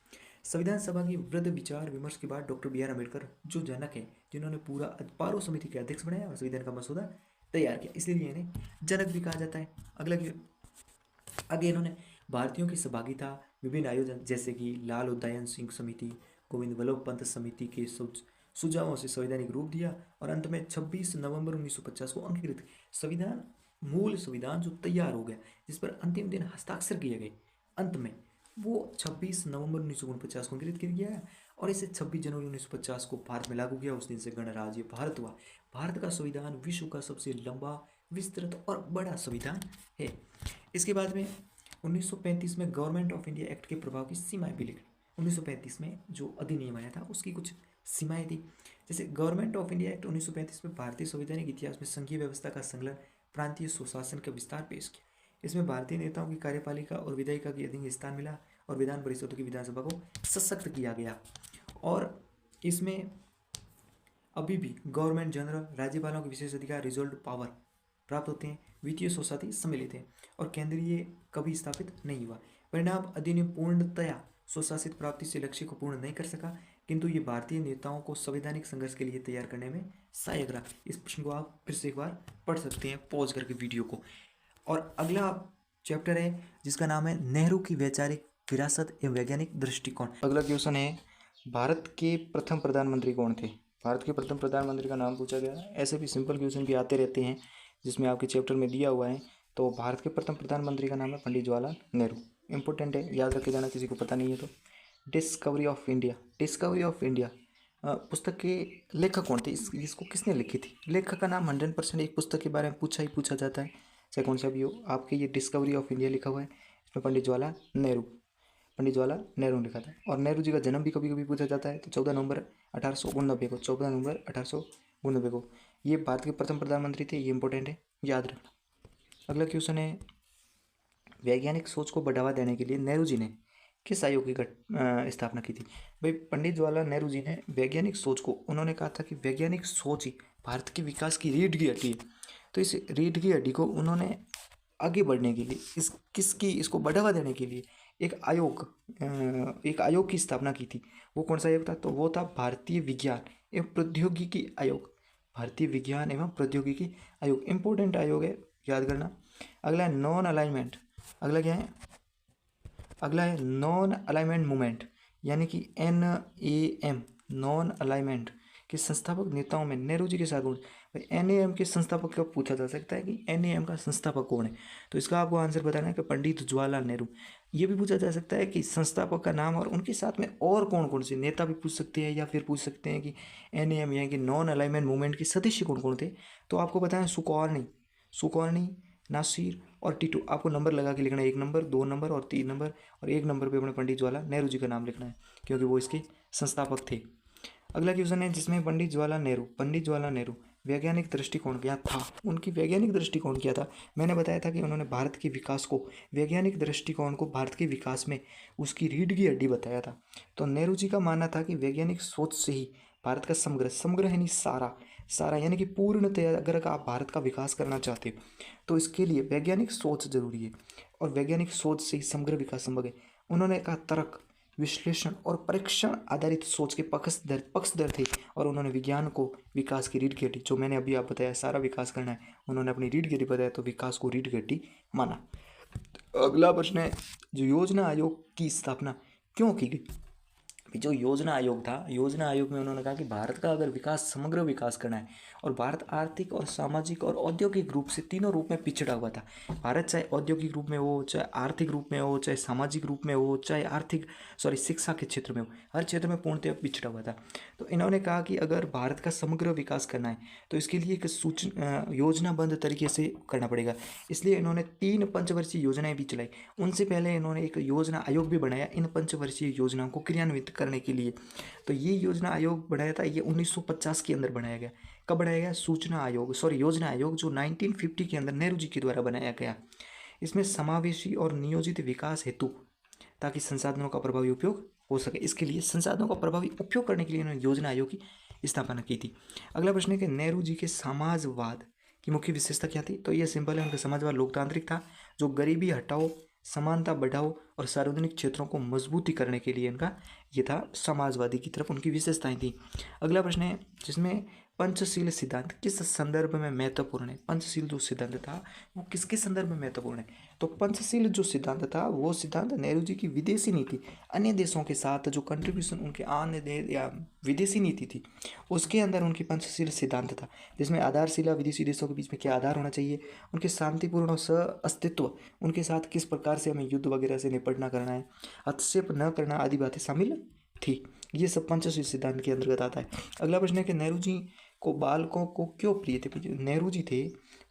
Speaker 1: संविधान सभा की वृहद विचार विमर्श के बाद डॉक्टर बी आर अम्बेडकर जो जनक है, जिन्होंने पूरा पारो समिति के अध्यक्ष बनाया और संविधान का मसौदा तैयार किया, इसलिए इन्हें जनक भी कहा जाता है। अगला आगे इन्होंने भारतीयों की सहभागिता विभिन्न आयोजन जैसे कि लाल उदयन सिंह समिति, गोविंद वल्लभ पंत समिति के सुझावों से संवैधानिक रूप दिया, और अंत में 26 नवंबर 1950 को अंगीकृत संविधान, मूल संविधान जो तैयार हो गया, जिस पर अंतिम दिन हस्ताक्षर किए गए, अंत में वो 26 नवंबर 1949 को अंकित किया गया है और इसे 26 जनवरी 1950 को भारत में लागू किया। उस दिन से गणराज्य भारत हुआ। भारत का संविधान विश्व का सबसे लंबा, विस्तृत और बड़ा संविधान है। इसके बाद में 1935 में गवर्नमेंट ऑफ इंडिया एक्ट के प्रभाव की सीमाएं भी लिखी। 1935 में जो अधिनियम आया था उसकी कुछ सीमाएं थी। जैसे गवर्नमेंट ऑफ इंडिया एक्ट 1935 में भारतीय संवैधानिक इतिहास में संघीय व्यवस्था का संकलन, प्रांतीय सुशासन का विस्तार पेश किया। इसमें भारतीय नेताओं की कार्यपालिका और विधायिका की अधिक स्थान मिला और विधान परिषदों की विधानसभा को सशक्त किया गया। और इसमें अभी भी गवर्नमेंट जनरल, राज्यपालों के विशेष अधिकार, रिजर्व्ड पावर प्राप्त होते हैं। वित्तीय सोसाइटी सम्मिलित है और केंद्रीय कभी स्थापित नहीं हुआ। परिणाम, अधिनियम पूर्णतया स्वशासित प्राप्ति से लक्ष्य को पूर्ण नहीं कर सका, किंतु ये भारतीय नेताओं को संवैधानिक संघर्ष के लिए तैयार करने में सहायक रहा। इस प्रश्न को आप फिर से एक बार पढ़ सकते हैं पॉज करके वीडियो को। और अगला चैप्टर है जिसका नाम है नेहरू की वैचारिक विरासत एवं वैज्ञानिक दृष्टिकोण। अगला क्वेश्चन है, भारत के प्रथम प्रधानमंत्री कौन थे? भारत के प्रथम प्रधानमंत्री का नाम पूछा गया। ऐसे भी सिंपल क्वेश्चन भी आते रहते हैं जिसमें आपके चैप्टर में दिया हुआ है। तो भारत के प्रथम प्रधानमंत्री का नाम है पंडित जवाहरलाल नेहरू। इंपॉर्टेंट है, याद रखे जाना, किसी को पता नहीं है तो। Discovery of India, discovery of India पुस्तक के लेखक कौन थे? इसको किसने लिखी थी? लेखक का नाम 100% एक पुस्तक के बारे में पूछा जाता है, चाहे कौन सा भी हो। आपके ये डिस्कवरी ऑफ इंडिया लिखा हुआ है, इसमें पंडित जवाहरलाल नेहरू ने लिखा था। और नेहरू जी का जन्म भी कभी कभी पूछा जाता है, तो 14 नवंबर 1889 को, 14 नवंबर 1889 को ये भारत के प्रथम प्रधानमंत्री थे। ये इंपॉर्टेंट है, याद रखना। अगला क्वेश्चन है, वैज्ञानिक सोच को बढ़ावा देने के लिए नेहरू जी ने किस आयोग की स्थापना की थी? भाई पंडित जवाहरलाल नेहरू जी ने वैज्ञानिक सोच को, उन्होंने कहा था कि वैज्ञानिक सोच ही भारत के विकास की रीढ़ की हड्डी है। तो इस रीढ़ की हड्डी को उन्होंने आगे बढ़ने के लिए, इसको बढ़ावा देने के लिए एक आयोग की स्थापना की थी। वो कौन सा आयोग था? तो वो था भारतीय विज्ञान एवं प्रौद्योगिकी आयोग। भारतीय विज्ञान एवं प्रौद्योगिकी आयोग इंपॉर्टेंट आयोग है, याद करना। अगला है नॉन अलाइनमेंट। अगला क्या है? अगला है नॉन अलाइनमेंट मूवमेंट, यानी कि NAM, नॉन अलाइनमेंट के संस्थापक नेताओं में नेहरू जी के साथ कौन? भाई NAM के संस्थापक का पूछा जा सकता है कि NAM का संस्थापक कौन है, तो इसका आपको आंसर बताना है कि पंडित जवाहरलाल नेहरू। ये भी पूछा जा सकता है कि संस्थापक का नाम और उनके साथ में और कौन कौन से नेता भी पूछ सकते हैं, या फिर पूछ सकते हैं कि NAM यानी कि नॉन अलाइनमेंट मूवमेंट के सदस्य कौन कौन थे। तो आपको बताएं सुकौरनी, नासिर और टीटू। आपको नंबर लगा के लिखना है, 1 नंबर, 2 नंबर और 3 नंबर, और 1 नंबर पे अपने पंडित जवाहरलाल नेहरू जी का नाम लिखना है, क्योंकि वो इसके संस्थापक थे। अगला क्वेश्चन है जिसमें पंडित जवाहरलाल नेहरू वैज्ञानिक दृष्टिकोण क्या था? उनकी वैज्ञानिक दृष्टिकोण क्या था? मैंने बताया था कि उन्होंने भारत के विकास को, वैज्ञानिक दृष्टिकोण को भारत के विकास में उसकी रीढ़ की हड्डी बताया था। तो नेहरू जी का मानना था कि वैज्ञानिक सोच से ही भारत का समग्र यानी सारा यानी कि पूर्णतया अगर आप भारत का विकास करना चाहते हो तो इसके लिए वैज्ञानिक सोच जरूरी है, और वैज्ञानिक सोच से ही समग्र विकास संभव है। उन्होंने कहा तर्क, विश्लेषण और परीक्षण आधारित सोच के पक्षधर थे, और उन्होंने विज्ञान को विकास की रीढ़ की हड्डी, जो मैंने अभी आप बताया सारा विकास करना है, उन्होंने अपनी रीढ़ की हड्डी बताया, तो विकास को रीढ़ की हड्डी माना। अगला प्रश्न है, जो योजना आयोग की स्थापना क्यों की गई? जो योजना आयोग था, योजना आयोग में उन्होंने कहा कि भारत का अगर समग्र विकास करना है, और भारत आर्थिक और सामाजिक और औद्योगिक रूप से तीनों रूप में पिछड़ा हुआ था। भारत चाहे औद्योगिक रूप में हो, चाहे आर्थिक रूप में हो, चाहे सामाजिक रूप में हो, चाहे शिक्षा के क्षेत्र में हो, हर क्षेत्र में पूर्णतः पिछड़ा हुआ था। तो इन्होंने कहा कि अगर भारत का समग्र विकास करना है तो इसके लिए एक योजनाबद्ध तरीके से करना पड़ेगा। इसलिए इन्होंने 3 पंचवर्षीय योजनाएं भी चलाई। उनसे पहले इन्होंने एक योजना आयोग भी बनाया इन पंचवर्षीय योजनाओं को क्रियान्वित करने के लिए। तो ये योजना आयोग बनाया था, ये 1950 के अंदर बनाया गया। कब बनाया गया? योजना आयोग जो 1950 के अंदर नेहरू जी के द्वारा बनाया गया। इसमें समावेशी और नियोजित विकास हेतु, ताकि संसाधनों का प्रभावी उपयोग हो सके, इसके लिए संसाधनों का प्रभावी उपयोग करने के लिए इन्होंने योजना आयोग की स्थापना की थी। अगला प्रश्न है कि नेहरू जी के समाजवाद की मुख्य विशेषता क्या थी? तो ये सिंपल है, उनका समाजवाद लोकतांत्रिक था, जो गरीबी हटाओ, समानता बढ़ाओ और सार्वजनिक क्षेत्रों को मजबूती करने के लिए इनका ये था समाजवादी की तरफ उनकी विशेषताएं थी। अगला प्रश्न है जिसमें पंचशील सिद्धांत किस संदर्भ में महत्वपूर्ण है। पंचशील जो सिद्धांत था वो किसके संदर्भ में महत्वपूर्ण है। तो पंचशील जो सिद्धांत था वो सिद्धांत नेहरू जी की विदेशी नीति, अन्य देशों के साथ जो कंट्रीब्यूशन उनके अन्य देश या विदेशी नीति थी उसके अंदर उनकी पंचशील सिद्धांत था, जिसमें आधारशिला विदेशी देशों के बीच में क्या आधार होना चाहिए, उनके शांतिपूर्ण और सह अस्तित्व, उनके साथ किस प्रकार से हमें युद्ध वगैरह से निपटना करना है, हस्तक्षेप न करना आदि बातें शामिल थी। ये सब पंचशील सिद्धांत के अंतर्गत आता है। अगला प्रश्न है कि नेहरू जी को बालकों को क्यों प्रिय थे। जो नेहरू जी थे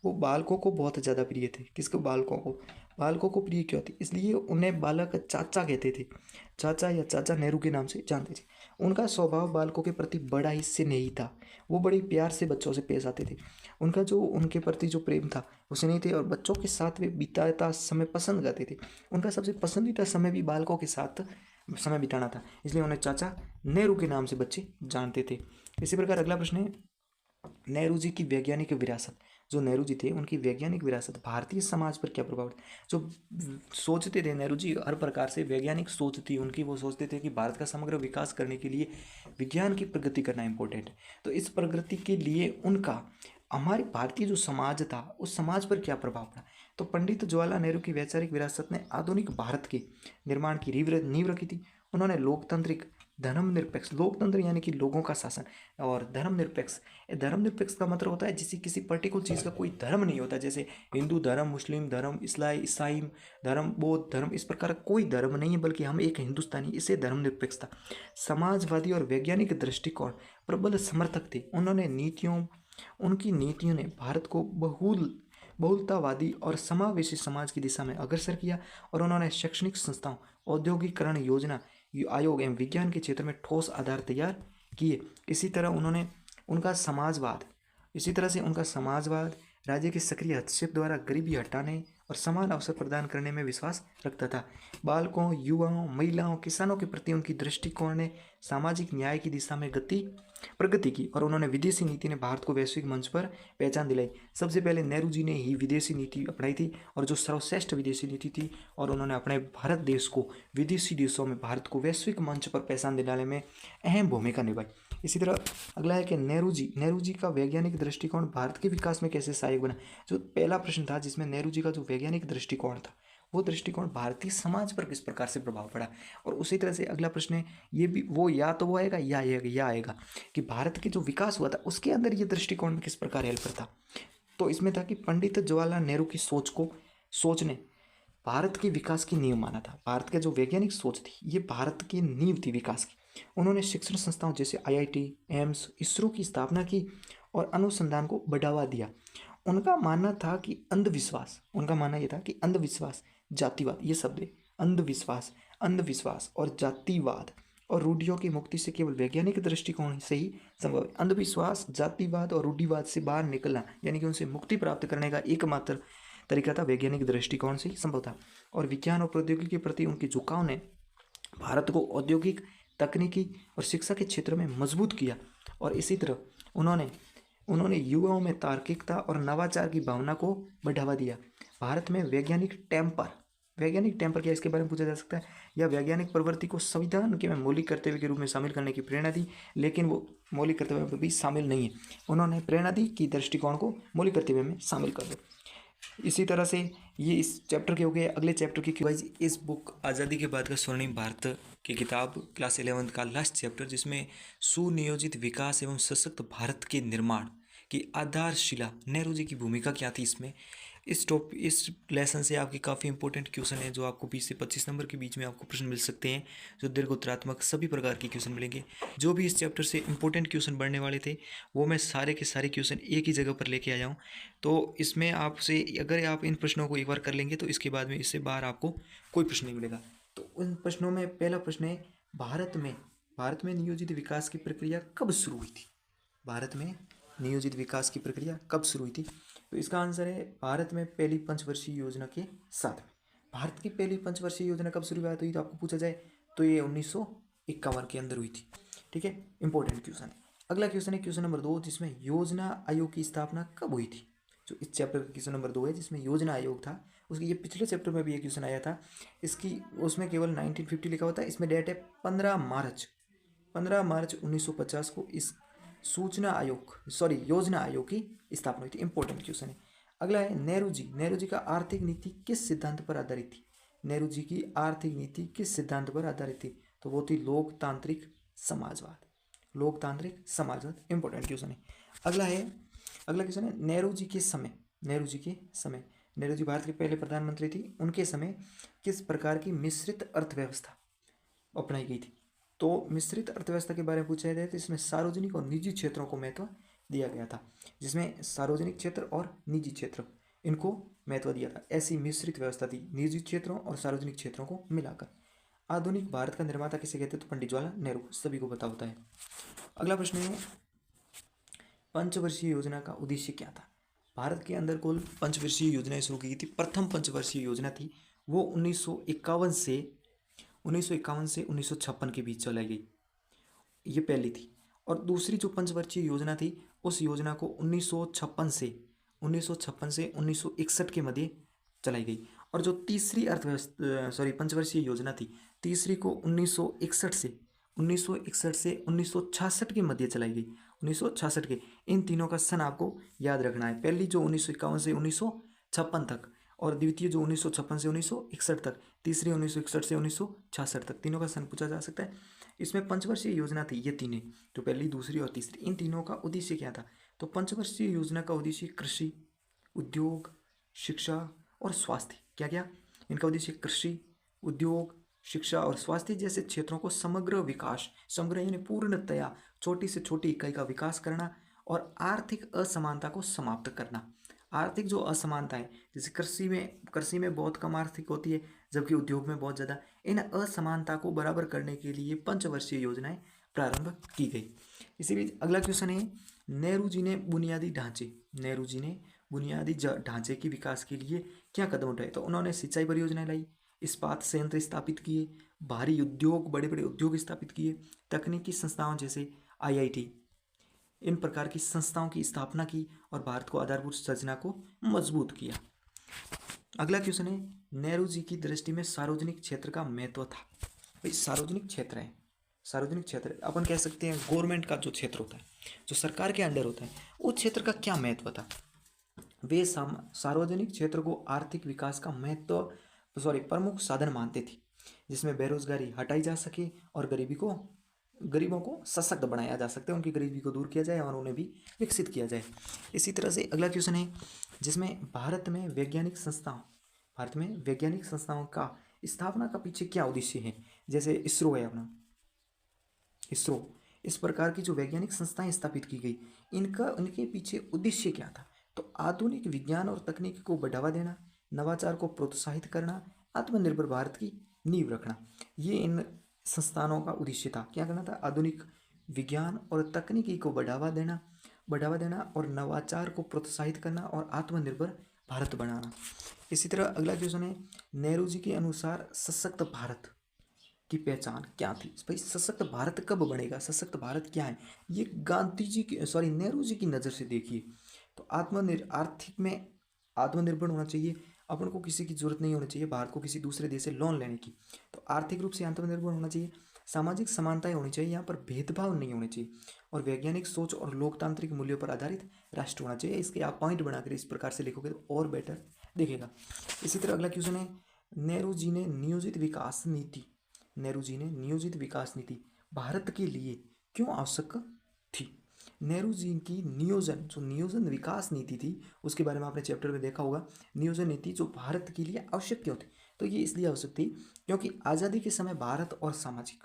Speaker 1: वो बालकों को बहुत ज़्यादा प्रिय थे। किसको? बालकों को प्रिय क्यों थे? इसलिए उन्हें बालक चाचा कहते थे। चाचा या चाचा नेहरू के नाम से जानते थे। उनका स्वभाव बालकों के प्रति बड़ा ही स्नेही था। वो बड़े प्यार से बच्चों से पेश आते थे। उनका जो उनके प्रति जो प्रेम था वो स्नेही थे और बच्चों के साथ वे बिताता समय पसंद करते थे। उनका सबसे पसंदीदा समय भी बालकों के साथ समय बिताना था, इसलिए उन्हें चाचा नेहरू के नाम से बच्चे जानते थे। इसी प्रकार अगला प्रश्न है नेहरू जी की वैज्ञानिक विरासत। जो नेहरू जी थे उनकी वैज्ञानिक विरासत भारतीय समाज पर क्या प्रभाव। जो सोचते थे नेहरू जी हर प्रकार से वैज्ञानिक सोच थी उनकी, वो सोचते थे कि भारत का समग्र विकास करने के लिए विज्ञान की प्रगति करना इंपॉर्टेंट है। तो इस प्रगति के लिए उनका हमारे भारतीय जो समाज था उस समाज पर क्या प्रभाव पड़ा। तो पंडित जवाहरलाल नेहरू की वैचारिक विरासत ने आधुनिक भारत के निर्माण की नींव रखी थी। उन्होंने लोकतांत्रिक धर्मनिरपेक्ष, लोकतंत्र यानी कि लोगों का शासन, और धर्मनिरपेक्ष, धर्मनिरपेक्ष का मतलब होता है जिसे किसी पर्टिकुलर चीज़ का कोई धर्म नहीं होता, जैसे हिंदू धर्म, मुस्लिम धर्म, ईसाई धर्म, बौद्ध धर्म, इस प्रकार का कोई धर्म नहीं है बल्कि हम एक हिंदुस्तानी, इसे धर्मनिरपेक्षता। समाजवादी और वैज्ञानिक दृष्टिकोण प्रबल समर्थक थे। उनकी नीतियों ने भारत को बहुलतावादी और समावेशी समाज की दिशा में अग्रसर किया और उन्होंने शैक्षणिक संस्थाओं, औद्योगिकरण योजना, आयोग एवं विज्ञान के क्षेत्र में ठोस आधार तैयार किए। इसी तरह से उनका समाजवाद राज्य के सक्रिय हस्तक्षेप द्वारा गरीबी हटाने और समान अवसर प्रदान करने में विश्वास रखता था। बालकों, युवाओं, महिलाओं, किसानों के प्रति उनकी दृष्टिकोण ने सामाजिक न्याय की दिशा में प्रगति की और उन्होंने विदेशी नीति ने भारत को वैश्विक मंच पर पहचान दिलाई। सबसे पहले नेहरू जी ने ही विदेशी नीति अपनाई थी और जो सर्वश्रेष्ठ विदेशी नीति थी, और उन्होंने अपने भारत देश को विदेशी देशों में भारत को वैश्विक मंच पर पहचान दिलाने में अहम भूमिका निभाई। इसी तरह अगला है कि नेहरू जी का वैज्ञानिक दृष्टिकोण भारत के विकास में कैसे सहायक बना। जो पहला प्रश्न था जिसमें नेहरू जी का जो वैज्ञानिक दृष्टिकोण था वो दृष्टिकोण भारतीय समाज पर किस प्रकार से प्रभाव पड़ा। और उसी तरह से अगला प्रश्न है ये भी, वो या तो वो आएगा या आएगा कि भारत के जो विकास हुआ था उसके अंदर ये दृष्टिकोण में किस प्रकार हेल्प था। तो इसमें था कि पंडित जवाहरलाल नेहरू की सोच ने भारत के विकास की नींव माना था। भारत के जो वैज्ञानिक सोच थी ये भारत की नींव थी विकास की। उन्होंने शिक्षण संस्थाओं जैसे IIT, एम्स, इसरो की स्थापना की और अनुसंधान को बढ़ावा दिया। उनका मानना ये था कि अंधविश्वास, जातिवाद, ये शब्द है, अंधविश्वास और जातिवाद और रूढ़ियों की मुक्ति से केवल वैज्ञानिक दृष्टिकोण से ही संभव है। अंधविश्वास, जातिवाद और रूढ़िवाद से बाहर निकलना यानी कि उनसे मुक्ति प्राप्त करने का एकमात्र तरीका था वैज्ञानिक दृष्टिकोण से ही संभव था। और विज्ञान और प्रौद्योगिकी के प्रति उनके झुकाव ने भारत को औद्योगिक, तकनीकी और शिक्षा के क्षेत्र में मजबूत किया। और इसी तरह उन्होंने युवाओं में तार्किकता और नवाचार की भावना को बढ़ावा दिया। भारत में वैज्ञानिक टेम्पर क्या, इसके बारे में पूछा जा सकता है, या वैज्ञानिक प्रवृत्ति को संविधान के में मौलिक कर्तव्य के रूप में शामिल करने की प्रेरणा दी, लेकिन वो मौलिक कर्तव्य में भी शामिल नहीं है। उन्होंने प्रेरणा दी कि दृष्टिकोण को मौलिक कर्तव्य में शामिल कर दो। इसी तरह से ये इस चैप्टर के हो गए। अगले चैप्टर की वाइज इस बुक आज़ादी के बाद का स्वर्णिम भारत की किताब क्लास 11 का लास्ट चैप्टर, जिसमें सुनियोजित विकास एवं सशक्त भारत के निर्माण की आधारशिला नेहरू जी की भूमिका क्या थी इसमें, इस लेसन से आपके काफ़ी इंपॉर्टेंट क्वेश्चन है जो आपको 20 से 25 नंबर के बीच में आपको प्रश्न मिल सकते हैं, जो दीर्घोत्तरात्मक सभी प्रकार के क्वेश्चन मिलेंगे। जो भी इस चैप्टर से इंपॉर्टेंट क्वेश्चन बढ़ने वाले थे वो मैं सारे के सारे क्वेश्चन एक ही जगह पर लेके आया हूँ। तो इसमें आपसे अगर आप इन प्रश्नों को एक बार कर लेंगे तो इसके बाद में इससे बाहर आपको कोई प्रश्न नहीं मिलेगा। तो उन प्रश्नों में पहला प्रश्न है, भारत में नियोजित विकास की प्रक्रिया कब शुरू हुई थी। भारत में नियोजित विकास की प्रक्रिया कब शुरू हुई थी? तो इसका आंसर है भारत में पहली पंचवर्षीय योजना के साथ में। भारत की पहली पंचवर्षीय योजना कब शुरू हुई तो आपको पूछा जाए तो ये 1951 के अंदर हुई थी। ठीक है, इंपॉर्टेंट क्वेश्चन है। अगला क्वेश्चन है क्वेश्चन नंबर 2, जिसमें योजना आयोग की स्थापना कब हुई थी। जो इस चैप्टर का क्वेश्चन नंबर 2 है जिसमें योजना आयोग था उसकी ये पिछले चैप्टर में भी एक क्वेश्चन आया था इसकी, उसमें केवल 1950 लिखा होता है, इसमें डेट है 15 मार्च 1950 को इस योजना आयोग की स्थापना हुई थी। इंपॉर्टेंट क्वेश्चन है। अगला है नेहरू जी का आर्थिक नीति किस सिद्धांत पर आधारित थी? नेहरू जी की आर्थिक नीति किस सिद्धांत पर आधारित थी? तो वो थी लोकतांत्रिक समाजवाद। लोकतांत्रिक समाजवाद इंपॉर्टेंट क्वेश्चन है। अगला क्वेश्चन है नेहरू जी भारत के पहले प्रधानमंत्री थी, उनके समय किस प्रकार की मिश्रित अर्थव्यवस्था अपनाई गई थी? तो मिश्रित अर्थव्यवस्था के बारे में पूछा गया था, इसमें सार्वजनिक और निजी क्षेत्रों को महत्व दिया गया था, जिसमें सार्वजनिक क्षेत्र और निजी क्षेत्र इनको महत्व दिया था। ऐसी मिश्रित व्यवस्था थी, निजी क्षेत्रों और सार्वजनिक क्षेत्रों को मिलाकर। आधुनिक भारत का निर्माता किसे कहते हैं? तो पंडित जवाहरलाल नेहरू, सभी को पता होता है। अगला प्रश्न है पंचवर्षीय योजना का उद्देश्य क्या था? भारत के अंदर कुल पंचवर्षीय योजनाएं शुरू की गई थी। प्रथम पंचवर्षीय योजना थी वो 1951 से 1956 के बीच चलाई गई, ये पहली थी। और दूसरी जो पंचवर्षीय योजना थी उस योजना को 1956 से 1961 के मध्य चलाई गई। और जो तीसरी पंचवर्षीय योजना थी, तीसरी को 1961 से 1966 के मध्य चलाई गई, 1966 के। इन तीनों का सन आपको याद रखना है। पहली जो 1951 से 1956 तक, और द्वितीय जो 1956 से 1961 तक, तीसरी 1961 से 1966 तक, तीनों का सन पूछा जा सकता है। इसमें पंचवर्षीय योजना थी ये तीनों, जो पहली, दूसरी और तीसरी। इन तीनों का उद्देश्य क्या था? तो पंचवर्षीय योजना का उद्देश्य कृषि, उद्योग, शिक्षा और स्वास्थ्य। क्या क्या इनका उद्देश्य? कृषि, उद्योग, शिक्षा और स्वास्थ्य जैसे क्षेत्रों को समग्र यानी पूर्णतया छोटी से छोटी इकाई का विकास करना, और आर्थिक असमानता को समाप्त करना। आर्थिक जो असमानता है, जैसे कृषि में बहुत कम आर्थिक होती है जबकि उद्योग में बहुत ज़्यादा, इन असमानता को बराबर करने के लिए पंचवर्षीय योजनाएं प्रारंभ की गई। इसी बीच अगला क्वेश्चन है नेहरू जी ने बुनियादी ढांचे के विकास के लिए क्या कदम उठाए? तो उन्होंने सिंचाई परियोजनाएं लाई, इस्पात संयंत्र स्थापित किए, भारी उद्योग, बड़े बड़े उद्योग स्थापित किए, तकनीकी संस्थाओं जैसे IIT, इन प्रकार की संस्थाओं की स्थापना की, और भारत को आधारभूत संरचना को मजबूत किया। अगला क्वेश्चन है नेहरू जी की दृष्टि में सार्वजनिक क्षेत्र का महत्व था। भाई सार्वजनिक क्षेत्र अपन कह सकते हैं गवर्नमेंट का जो क्षेत्र होता है, जो सरकार के अंडर होता है, उस क्षेत्र का क्या महत्व था? वे सार्वजनिक क्षेत्र को आर्थिक विकास का प्रमुख साधन मानते थे, जिसमें बेरोजगारी हटाई जा सके और गरीबों को सशक्त बनाया जा सकता है, उनकी गरीबी को दूर किया जाए और उन्हें भी विकसित किया जाए। इसी तरह से अगला क्वेश्चन है जिसमें भारत में वैज्ञानिक संस्थाओं का स्थापना का पीछे क्या उद्देश्य है? जैसे इसरो है अपना, इस प्रकार की जो वैज्ञानिक संस्थाएं स्थापित की गई, इनके पीछे उद्देश्य क्या था? तो आधुनिक विज्ञान और तकनीक को बढ़ावा देना, नवाचार को प्रोत्साहित करना, आत्मनिर्भर भारत की नींव रखना, ये इन संस्थानों का उद्देश्य था। क्या करना था? आधुनिक विज्ञान और तकनीकी को बढ़ावा देना और नवाचार को प्रोत्साहित करना और आत्मनिर्भर भारत बनाना। इसी तरह अगला क्वेश्चन है नेहरू जी के अनुसार सशक्त भारत की पहचान क्या थी? भाई सशक्त भारत कब बनेगा? सशक्त भारत क्या है? ये नेहरू जी की नज़र से देखिए तो आर्थिक में आत्मनिर्भर होना चाहिए, अपन को किसी की जरूरत नहीं होनी चाहिए भारत को किसी दूसरे देश से लोन लेने की। तो आर्थिक रूप से आत्मनिर्भर होना चाहिए, सामाजिक समानताएं होनी चाहिए, यहाँ पर भेदभाव नहीं होने चाहिए, और वैज्ञानिक सोच और लोकतांत्रिक मूल्यों पर आधारित राष्ट्र होना चाहिए। इसके आप पॉइंट बनाकर इस प्रकार से लिखोगे तो और बेटर दिखेगा। इसी तरह अगला क्वेश्चन है नेहरू जी ने नियोजित भारत के लिए क्यों आवश्यक थी? नेहरू जी की नियोजन विकास नीति थी, उसके बारे में आपने चैप्टर में देखा होगा। नियोजन नीति जो भारत के लिए आवश्यक क्यों थी? तो ये इसलिए आवश्यक थी क्योंकि आज़ादी के समय भारत सामाजिक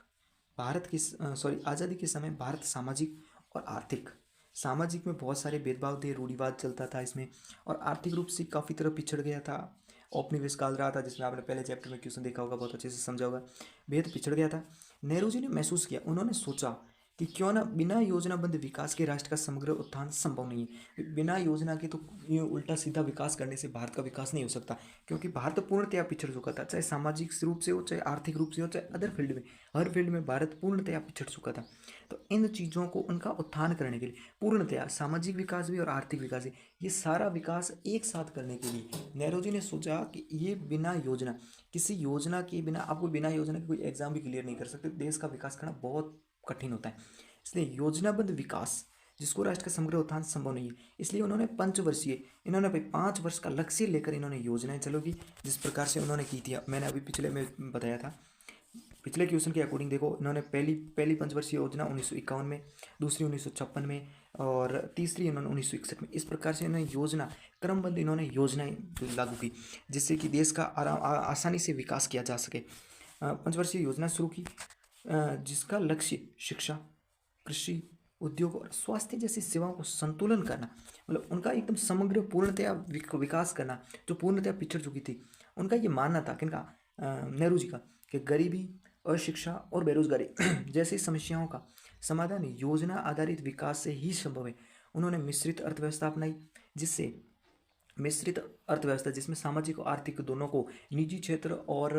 Speaker 1: और आर्थिक, सामाजिक में बहुत सारे भेदभाव थे, रूढ़िवाद चलता था इसमें, और आर्थिक रूप से काफ़ी तरह पिछड़ गया था, औपनिवेश काल रहा था, जिसमें आपने पहले चैप्टर में क्वेश्चन देखा होगा, बहुत अच्छे से समझा होगा। भेद पिछड़ गया था। नेहरू जी ने महसूस किया, उन्होंने सोचा कि क्यों ना बिना योजनाबद्ध विकास के राष्ट्र का समग्र उत्थान संभव नहीं है। बिना योजना के तो ये उल्टा सीधा विकास करने से भारत का विकास नहीं हो सकता, क्योंकि भारत पूर्णतया पिछड़ चुका था, चाहे सामाजिक रूप से हो, चाहे आर्थिक रूप से हो, चाहे अदर फील्ड में, हर फील्ड में भारत पूर्णतया पिछड़ चुका था। तो इन चीज़ों को उनका उत्थान करने के लिए पूर्णतया सामाजिक विकास भी और आर्थिक विकास भी, ये सारा विकास एक साथ करने के लिए नेहरू जी ने सोचा कि ये बिना योजना, किसी योजना के बिना, आपको बिना योजना के कोई एग्जाम भी क्लियर नहीं कर सकते, देश का विकास करना बहुत कठिन होता है। इसलिए योजनाबद्ध विकास जिसको राष्ट्र का समग्र उत्थान संभव नहीं है, इसलिए उन्होंने पंचवर्षीय, इन्होंने भाई 5 वर्ष का लक्ष्य लेकर इन्होंने योजनाएं चालू की, जिस प्रकार से उन्होंने की थी मैंने अभी पिछले में बताया था। पिछले क्वेश्चन के अकॉर्डिंग देखो, इन्होंने पहली पंचवर्षीय योजना 1951 में, दूसरी 1956 में और तीसरी इन्होंने 1961 में। इस प्रकार से इन्होंने योजना क्रमबद्ध इन्होंने योजनाएं लागू की, जिससे कि देश का आसानी से विकास किया जा सके। पंचवर्षीय योजना शुरू की जिसका लक्ष्य शिक्षा, कृषि, उद्योग और स्वास्थ्य जैसी सेवाओं को संतुलन करना, मतलब उनका एकदम समग्र पूर्णतया विकास करना, जो पूर्णतया पिछड़ चुकी थी। उनका ये मानना था, किनका, नेहरू जी का, कि गरीबी, अशिक्षा और बेरोजगारी जैसी समस्याओं का समाधान योजना आधारित विकास से ही संभव है। उन्होंने मिश्रित अर्थव्यवस्था अपनाई, जिससे मिश्रित अर्थव्यवस्था जिसमें सामाजिक और आर्थिक दोनों को, निजी क्षेत्र और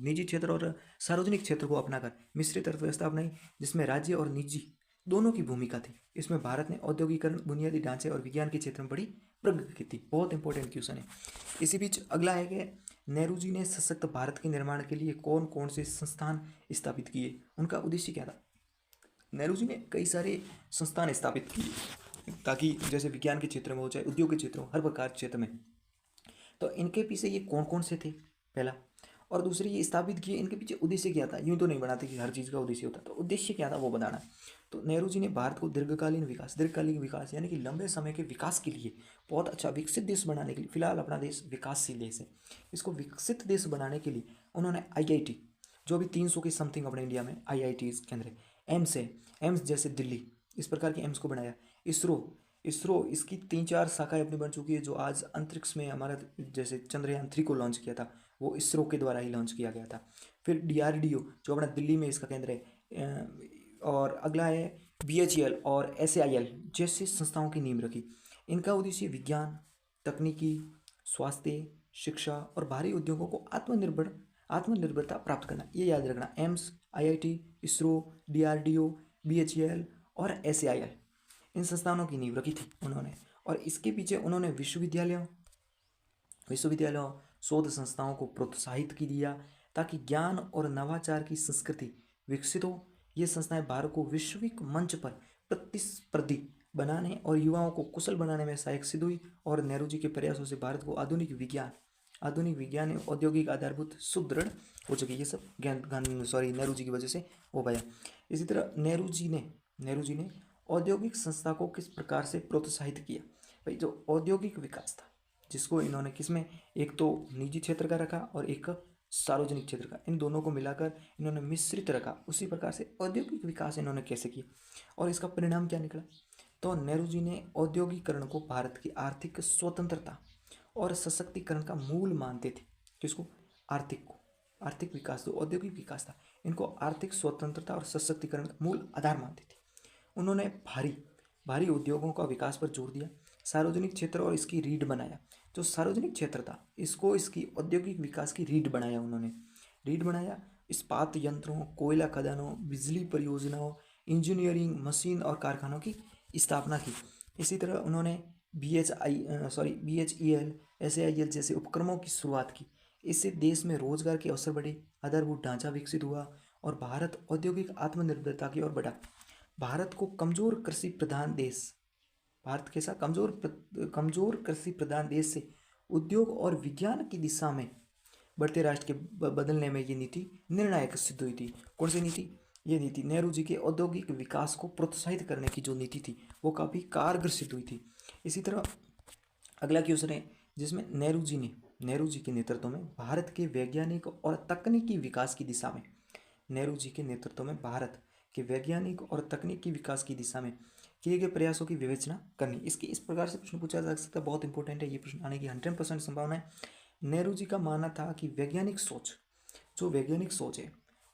Speaker 1: निजी क्षेत्र और सार्वजनिक क्षेत्र को अपनाकर मिश्रित अर्थव्यवस्था अपनाई, जिसमें राज्य और निजी दोनों की भूमिका थी। इसमें भारत ने औद्योगिकरण, बुनियादी ढांचे और विज्ञान के क्षेत्र में बड़ी प्रगति की थी। बहुत इंपॉर्टेंट क्वेश्चन है। इसी बीच अगला है कि नेहरू जी ने सशक्त भारत के निर्माण के लिए कौन कौन से संस्थान स्थापित किए, उनका उद्देश्य क्या था। नेहरू जी ने कई सारे संस्थान स्थापित किए, ताकि जैसे विज्ञान के क्षेत्र में हो, चाहे उद्योग के क्षेत्र में, हर प्रकार के क्षेत्र में। तो इनके पीछे ये कौन कौन से थे, पहला, और दूसरे ये स्थापित किए, इनके पीछे उद्देश्य क्या था। यूं तो नहीं बनाते कि हर चीज़ का उद्देश्य होता, तो उद्देश्य क्या था वो बताना। तो नेहरू जी ने भारत को दीर्घकालीन विकास यानी कि लंबे समय के विकास के लिए, बहुत अच्छा विकसित देश बनाने के लिए, फिलहाल अपना देश विकासशील देश है, इसको विकसित देश बनाने के लिए उन्होंने IIT, जो अभी 300 के समथिंग अपने इंडिया में IIT केंद्र है, एम्स है, एम्स जैसे दिल्ली, इस प्रकार के एम्स को बनाया। इसरो इसकी 3-4 शाखाएं अपनी बन चुकी है, जो आज अंतरिक्ष में हमारा, जैसे चंद्रयान 3 को लॉन्च किया था, वो इसरो के द्वारा ही लॉन्च किया गया था। फिर DRDO जो अपना दिल्ली में इसका केंद्र है, और अगला है BHEL और SAIL जैसी संस्थाओं की नींव रखी। इनका उद्देश्य विज्ञान, तकनीकी, स्वास्थ्य, शिक्षा और भारी उद्योगों को आत्मनिर्भरता प्राप्त करना। ये याद रखना, AIIMS, IIT, ISRO, DRDO, BHEL और SAIL, इन संस्थानों की नींव रखी थी उन्होंने। और इसके पीछे उन्होंने विश्वविद्यालयों, शोध संस्थाओं को प्रोत्साहित की दिया, ताकि ज्ञान और नवाचार की संस्कृति विकसित हो। ये संस्थाएं भारत को वैश्विक मंच पर प्रतिस्पर्धी बनाने और युवाओं को कुशल बनाने में सहायक सिद्ध हुई। और नेहरू जी के प्रयासों से भारत को आधुनिक विज्ञान एवं औद्योगिक आधारभूत सुदृढ़ हो चुकी। ये सब नेहरू जी की वजह से हो पाया। इसी तरह नेहरू जी ने औद्योगिक संस्था को किस प्रकार से प्रोत्साहित किया। भाई जो औद्योगिक विकास था, जिसको इन्होंने किसमें, एक तो निजी क्षेत्र का रखा और एक सार्वजनिक क्षेत्र का, इन दोनों को मिलाकर इन्होंने मिश्रित रखा। उसी प्रकार से औद्योगिक विकास इन्होंने कैसे किया और इसका परिणाम क्या निकला। तो नेहरू जी ने औद्योगिकरण को भारत की आर्थिक स्वतंत्रता और सशक्तिकरण का मूल मानते थे। किसको, आर्थिक विकास, जो औद्योगिक विकास था, इनको आर्थिक स्वतंत्रता और सशक्तिकरण का मूल आधार मानते थे। उन्होंने भारी उद्योगों का विकास पर जोर दिया, सार्वजनिक क्षेत्र और इसकी रीढ़ बनाया। जो सार्वजनिक क्षेत्र था, इसको इसकी औद्योगिक विकास की रीढ़ बनाया उन्होंने। इस्पात यंत्रों, कोयला खदानों, बिजली परियोजनाओं, इंजीनियरिंग, मशीन और कारखानों की स्थापना की। इसी तरह उन्होंने BHEL, SAIL जैसे उपक्रमों की शुरुआत की। इससे देश में रोजगार के अवसर बढ़े, आधारभूत ढांचा विकसित हुआ और भारत औद्योगिक आत्मनिर्भरता की ओर बढ़ा। भारत को कमजोर कृषि प्रधान देश, भारत के साथ कमजोर कृषि प्रधान देश से उद्योग और विज्ञान की दिशा में बढ़ते राष्ट्र के बदलने में ये नीति निर्णायक सिद्ध हुई थी। कौन सी नीति, ये नीति नेहरू जी के औद्योगिक विकास को प्रोत्साहित करने की जो नीति थी, वो काफ़ी कारगर सिद्ध हुई थी। इसी तरह अगला क्वेश्चन है, जिसमें नेहरू जी के नेतृत्व में भारत के वैज्ञानिक और तकनीकी विकास की दिशा में, नेहरू जी के नेतृत्व में भारत के वैज्ञानिक और तकनीकी विकास की दिशा में किए गए प्रयासों की विवेचना करनी। इसकी इस प्रकार से प्रश्न पूछा जा सकता है, बहुत इंपॉर्टेंट है ये प्रश्न आने की 100% संभावना है। नेहरू जी का मानना था कि वैज्ञानिक सोच है,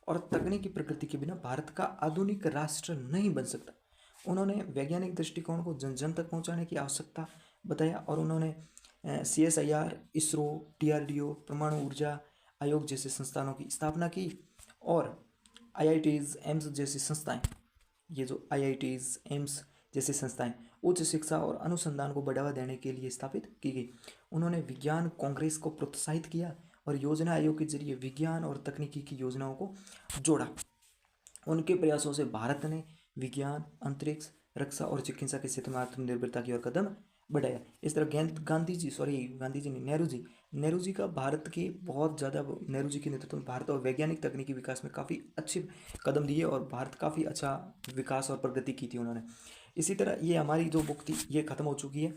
Speaker 1: और तकनीकी प्रगति के बिना भारत का आधुनिक राष्ट्र नहीं बन सकता। उन्होंने वैज्ञानिक दृष्टिकोण को जन जन तक पहुंचाने की आवश्यकता बताया और उन्होंने CSIR, इसरो, DRDO, परमाणु ऊर्जा आयोग जैसे संस्थानों की स्थापना की और IITs, एम्स जैसी संस्थाएं, ये जो IITs, एम्स जैसी संस्थाएं उच्च शिक्षा और अनुसंधान को बढ़ावा देने के लिए स्थापित की गई। उन्होंने विज्ञान कांग्रेस को प्रोत्साहित किया और योजना आयोग के जरिए विज्ञान और तकनीकी की योजनाओं को जोड़ा। उनके प्रयासों से भारत ने विज्ञान, अंतरिक्ष, रक्षा और चिकित्सा के क्षेत्र में आत्मनिर्भरता की ओर कदम बढ़ाया। इस तरह गांधी जी ने नेहरू जी का भारत के बहुत ज़्यादा, नेहरू जी के नेतृत्व में भारत और वैज्ञानिक तकनीकी विकास में काफ़ी अच्छे कदम दिए और भारत काफ़ी अच्छा विकास और प्रगति की थी उन्होंने। इसी तरह ये हमारी जो बुक थी ये ख़त्म हो चुकी है।